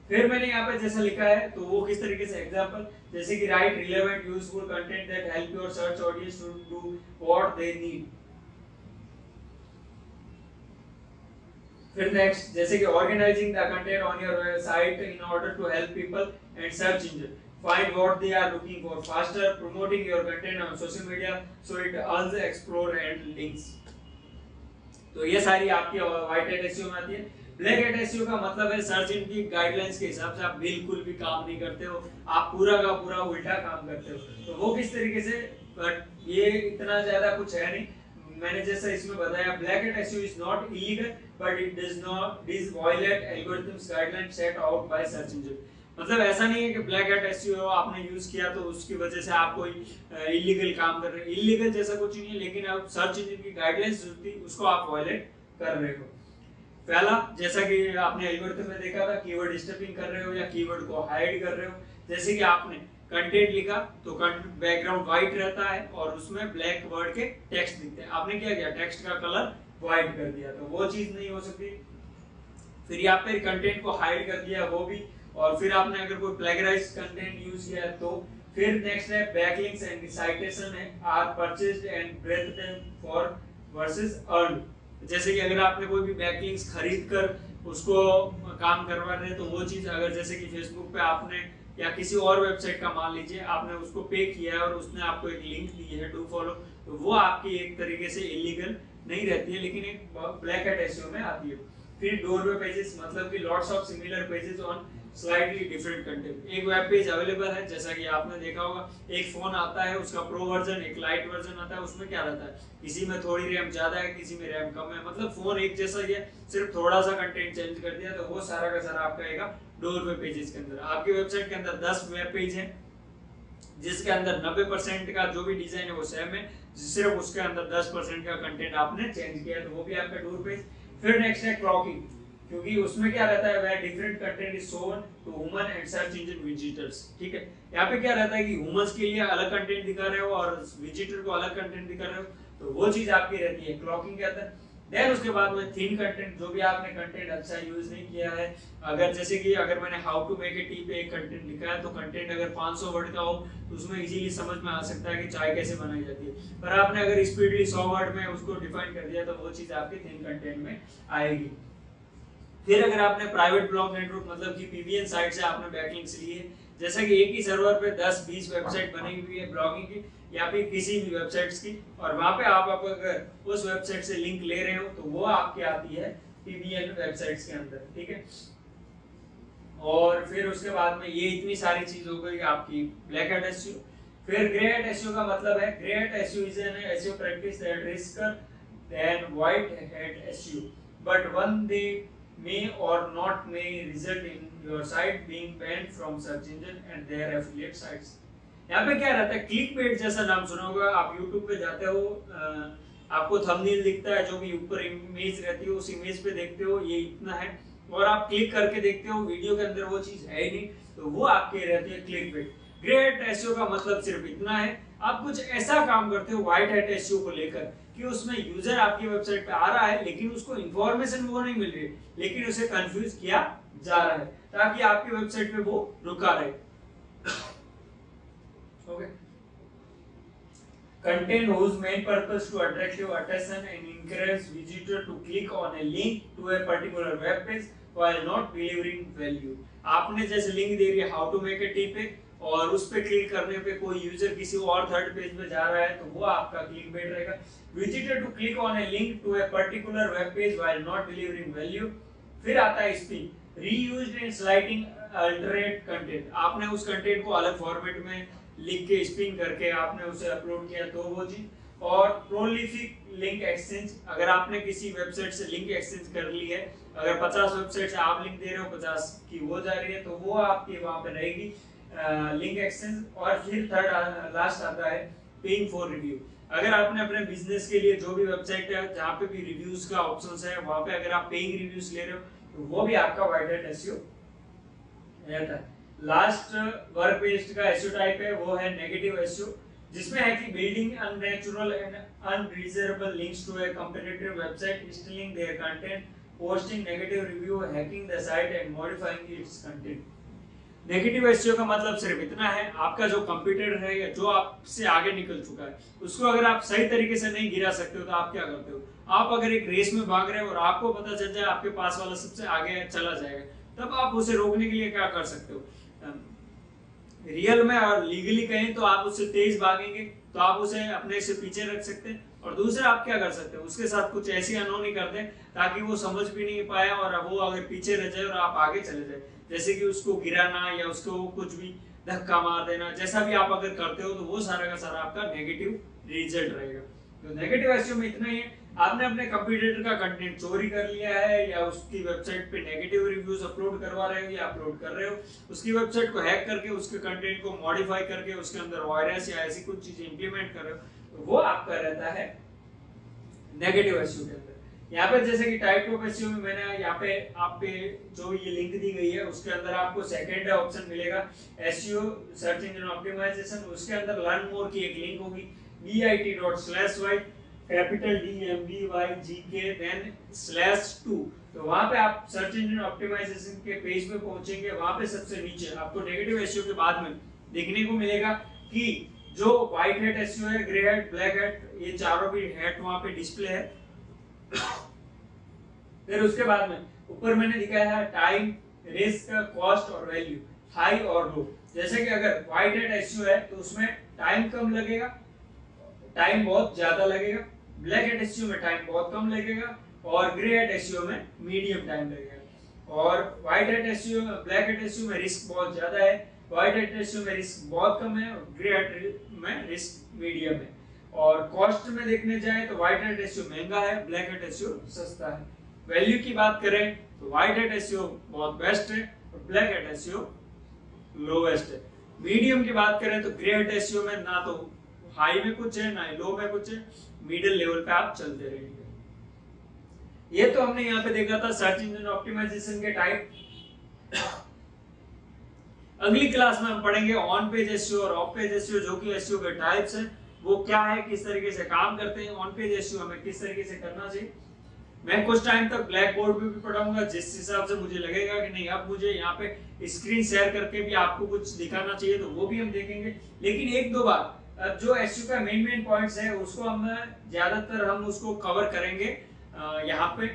Speaker 1: फिर मैंने यहाँ पे जैसा लिखा है तो वो किस तरीके से, एग्जांपल जैसे कि write relevant useful content that help your search audience to do what they need. फिर नेक्स्ट जैसे कि organising the content on your site in order to help people and search engine find what they are looking for faster, promoting your content on social media so it earns explore and links। तो ये सारी आपकी white hat SEO में आती है। Black hat SEO का मतलब है सर्च इंजन की गाइडलाइंस के हिसाब से आप बिल्कुल भी काम नहीं करते हो, आप पूरा का पूरा उल्टा काम करते हो। तो वो किस तरीके से, बट ये इतना ज्यादा कुछ है नहीं। मैंने जैसा इसमें बताया, black hat SEO is not illegal but it does not violate algorithms guidelines set out by search engine. मतलब ऐसा नहीं है कि ब्लैक हैट एसईओ आपने यूज किया तो उसकी वजह से आप कोई इलीगल काम कर रहे हैं। इलीगल जैसा कुछ नहीं है, लेकिन आप सर्च इंजन की गाइडलाइंस जो थी उसको आप वायलेट कर रहे हो। पहला जैसा कि आपने एल्गोरिथम में देखा था, कीवर्ड स्टफिंग कर रहे हो या कीवर्ड को हाइड कर रहे हो। जैसे कि आपने कंटेंट लिखा तो बैकग्राउंड व्हाइट रहता है और उसमें ब्लैक वर्ड के टेक्स्ट दिखते हैं, आपने क्या किया, टेक्स्ट का कलर व्हाइट कर दिया, तो वो चीज नहीं हो सकती। फिर यहाँ पे कंटेंट को हाइड कर दिया वो भी, और फिर आपने अगर कोई प्लेगराइज कंटेंट यूज किया है तो। फिर नेक्स्ट है बैकलिंक्स एंड साइटेशन है are purchased and breath for versus earn. जैसे कि अगर आपने कोई भी बैकलिंक्स खरीद कर उसको काम करवा रहे हैं तो वो चीज, अगर जैसे कि फेसबुक पे आपने या किसी और वेबसाइट का मान लीजिए आपने उसको पे किया है और उसने आपको एक लिंक दी है डू फॉलो, तो वो आपकी एक तरीके से इलीगल नहीं रहती है, लेकिन एक ब्लैक हैट एसईओ में आती है। फिर डोरवे पेजेस, मतलब कि lots of similar pages on slightly different content. एक वेब पेज अवेलेबल है, जैसा कि आपने देखा होगा, एक फोन आता है उसका प्रो वर्जन, एक लाइट वर्जन आता है, उसमें क्या रहता है, किसी में थोड़ी रैम ज्यादा है, किसी में रैम कम है, मतलब फोन एक जैसा ही है, सिर्फ थोड़ा सा कंटेंट चेंज कर दिया, तो वो सारा का सारा आपका आएगा डोर वेब पेजेस के अंदर। आपकी वेबसाइट के अंदर 10 वेब पेज है, जिसके अंदर 90% का जो भी डिजाइन है वो सेम है, सिर्फ उसके अंदर 10% का कंटेंट आपने चेंज किया, तो वो भी आपका टूर पेज। फिर नेक्स्ट है क्लॉकिंग, क्योंकि उसमें क्या रहता है, where different content is shown to human and search engine visitors. ठीक है, यहाँ पे क्या रहता है कि ह्यूमंस के लिए अलग कंटेंट दिखा रहे हो और विजिटर को अलग कंटेंट दिखा रहे हो, तो वो चीज आपकी रहती है क्लॉकिंग के अंदर। देन उसके बाद में थिन कंटेंट, जो भी आपने कंटेंट अच्छा यूज नहीं किया है, अगर जैसे कि अगर मैंने how to make a tea पे एक कंटेंट लिखा है, तो कंटेंट अगर 500 वर्ड का हो तो उसमें इजीली समझ में आ सकता है कि चाय कैसे बनाई जाती है, पर आपने अगर स्पीडली 100 वर्ड में उसको डिफाइन कर दिया तो वो चीज आपके थिन कंटेंट में आएगी। फिर अगर आपने प्राइवेट ब्लॉग नेटवर्क मतलब कि पीवीएन साइट से आपने बैकलिंक्स लिए, जैसे कि एक ही सर्वर पे 10-20 वेबसाइट बनी हुई है ब्लॉगिंग की या फिर किसी भी वेबसाइट्स की, और वहां पे आप अगर उस वेबसाइट से लिंक ले रहे हो तो वो आपकी आती है पीवीएन वेबसाइट्स के अंदर। ठीक है, और फिर उसके बाद में ये इतनी सारी चीज हो गई आपकी ब्लैक हैट एसईओ। फिर ग्रे हैट एसईओ का मतलब है, grey hat SEO is an SEO practice that riskier than white hat SEO, but when they may or not may result in your site being banned from search engine and their affiliate sites। यहाँ पे क्या रहता है, click bait जैसा नाम सुना होगा, आप YouTube पे जाते हो, आपको थंबनेल दिखता है, जो भी ऊपर इमेज रहती है उस इमेज पे देखते हो ये इतना है, और आप क्लिक करके देखते हो वीडियो के अंदर वो चीज है ही नहीं, तो वो आपके रहती है click bait. Grey hat SEO का मतलब सिर्फ इतना है, आप कुछ ऐसा काम करते हो व्हाइट हैट एसईओ को लेकर कि उसमें यूजर आपकी वेबसाइट पे आ रहा है लेकिन उसको इंफॉर्मेशन वो नहीं मिल रही, लेकिन उसे कंफ्यूज किया जा रहा है ताकि आपकी वेबसाइट पे वो रुका रहे। Okay, content whose main purpose to attract your attention and encourage visitor to click on a link to a particular web page while not delivering value। आपने जैसे लिंक दे रही है how to make a tea पे, और उस पे click करने पे कोई यूजर किसी और थर्ड पेज पे जा रहा है तो वो आपका क्लिक बेट रहेगा। Visitor to click on a link to a particular web page while not delivering value. फिर आता है spin, reused in sliding alternate content, आपने उस कंटेंट को अलग फॉर्मेट में लिख के स्पिन करके आपने उसे अपलोड किया तो वो चीज। और प्रोलिफिक लिंक एक्सचेंज, अगर आपने किसी वेबसाइट से लिंक एक्सचेंज कर ली है, अगर 50 वेबसाइट से आप लिंक दे रहे हो 50 की वो जा रही है, तो वो आपकी वहां पे रहेगी लिंक एक्सचेंज। और फिर थर्ड लास्ट आता है पेइंग फॉर रिव्यू, अगर आपने अपने बिजनेस के लिए जो भी वेबसाइट है जहाँ पे भी रिव्यूज का ऑप्शन है वहां पे अगर आप पेइंग रिव्यूज ले रहे हो तो वो भी आपका व्हाइट हैट एसईओ रहता है। लास्ट वर्क बेस्ड का एसईओ टाइप है वो है नेगेटिव एसईओ, जिसमें है कि building unnatural and unreasonable links to a competitive website, stealing their content, posting negative review, hacking the site and modifying its content. Negative SEO का मतलब सिर्फ इतना है, आपका जो कंप्यूटर है या जो आपसे आगे निकल चुका है उसको अगर आप सही तरीके से नहीं गिरा सकते हो तो आप क्या करते हो, आप अगर एक रेस में भाग रहे हो और आपको पता चल जाए आपके पास वाला सबसे आगे चला जाएगा, तब आप उसे रोकने के लिए क्या कर सकते हो। रियल में और लीगली कहें तो आप उससे तेज भागेंगे तो आप उसे अपने से पीछे रख सकते हैं, और दूसरा आप क्या कर सकते हो, उसके साथ कुछ ऐसी अनहोनी कर दें ताकि वो समझ भी नहीं पाया और वो अगर पीछे रह जाए और आप आगे चले जाए, जैसे कि उसको गिराना या उसको कुछ भी धक्का मार देना, जैसा भी आप अगर करते हो तो वो सारा का सारा आपका नेगेटिव रिजल्ट रहेगा। तो नेगेटिव एसईओ में इतना ही है, आपने अपने कंप्यूटर का कंटेंट चोरी कर लिया है या उसकी वेबसाइट पे नेगेटिव रिव्यूज अपलोड करवा रहे हो या अपलोड कर रहे हो, उसकी वेबसाइट को हैक करके उसके कंटेंट को मॉडिफाई करके उसके अंदर वायरस या ऐसी कुछ चीजें इंप्लीमेंट कर रहे हो, तो वो आपका रहता है नेगेटिव एसईओ के अंदर। यहाँ पे जैसे कि टाइप ऑफ एसईओ में मैंने यहाँ पे आप पे जो ये लिंक दी गई है उसके अंदर आपको सेकंड ऑप्शन मिलेगा एसईओ सर्च इंजन ऑप्टिमाइजेशन, उसके अंदर लर्न मोर की एक लिंक होगी bit./y कैपिटल DMBYGK देन /2, तो वहां पे आप सर्च इंजन ऑप्टिमाइजेशन के पेज पे पहुंचेंगे, वहां पे सबसे नीचे आपको नेगेटिव एसईओ के बाद में देखने को मिलेगा कि जो व्हाइट हैट एसईओ है, ग्रे हैट, ब्लैक हैट, ये चारों भी हैट वहां पे डिस्प्ले है। फिर उसके बाद में ऊपर मैंने दिखाया है टाइम, रिस्क, कॉस्ट और वैल्यू, हाई और लो। जैसे कि अगर व्हाइट हैट एसईओ है तो उसमें टाइम कम लगेगा, टाइम बहुत ज्यादा लगेगा, ब्लैक हैट एसईओ में टाइम बहुत कम लगेगा और ग्रे हैट एसईओ में मीडियम टाइम लगेगा। और white hat SEO, black hat SEO में रिस्क बहुत ज्यादा है, व्हाइट हैट एसईओ में रिस्क बहुत कम है और ग्रे हैट में रिस्क मीडियम है। और कॉस्ट में देखने जाए तो व्हाइट हैट एसईओ महंगा है, ब्लैक हैट एसईओ सस्ता है। वैल्यू की बात करें तो व्हाइट हैट एसईओ बहुत बेस्ट है और ब्लैक हैट एसईओ लोवेस्ट है। मीडियम की बात करें तो ग्रेट एसईओ में ना तो हाई में कुछ है ना लो में कुछ है, मिडिल लेवल पे आप चलते रहेंगे। ये तो हमने यहाँ पे देखा था सर्च इंजन ऑप्टिमाइजेशन के टाइप। अगली क्लास में हम पढ़ेंगे ऑन पेज एसईओ और ऑफ पेज एसईओ, जो कि एसईओ के टाइप्स हैं, वो क्या है, किस तरीके से काम करते हैं, ऑन पेज एसईओ हमें किस तरीके से करना चाहिए। मैं कुछ टाइम तक ब्लैक बोर्ड पे भी पढ़ाऊंगा, जिस हिसाब से मुझे लगेगा कि नहीं अब मुझे यहाँ पे स्क्रीन शेयर करके भी आपको कुछ दिखाना चाहिए तो वो भी हम देखेंगे। लेकिन एक दो बार जो एसईओ का मेन पॉइंट्स है उसको हम ज्यादातर हम उसको कवर करेंगे यहाँ पे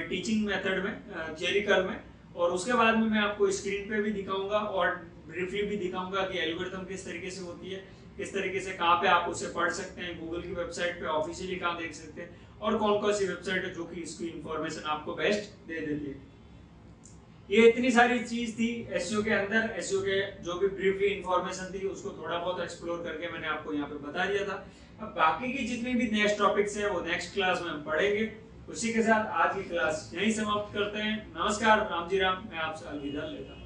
Speaker 1: टीचिंग मेथड में, थियोरिकल में, और उसके बाद में मैं आपको स्क्रीन पे भी दिखाऊंगा और ब्रीफली भी दिखाऊंगा कि एल्गोरिथम किस तरीके से होती है, किस तरीके से कहाँ पे आप उसे पढ़ सकते हैं, गूगल की वेबसाइट पे ऑफिशियली कहाँ देख सकते हैं, और कौन कौन सी वेबसाइट है जो कि इसकी इंफॉर्मेशन आपको बेस्ट दे देती है। ये इतनी सारी चीज थी एसईओ के अंदर। एसईओ के जो भी ब्रीफली इंफॉर्मेशन थी उसको थोड़ा बहुत एक्सप्लोर करके मैंने आपको यहाँ पे बता दिया था। अब बाकी की जितनी भी नेक्स्ट टॉपिक्स हैं वो नेक्स्ट क्लास में हम पढ़ेंगे। उसी के साथ आज की क्लास यहीं समाप्त करते हैं। नमस्कार, राम जी राम, मैं आपसे अलविदा लेता हूँ।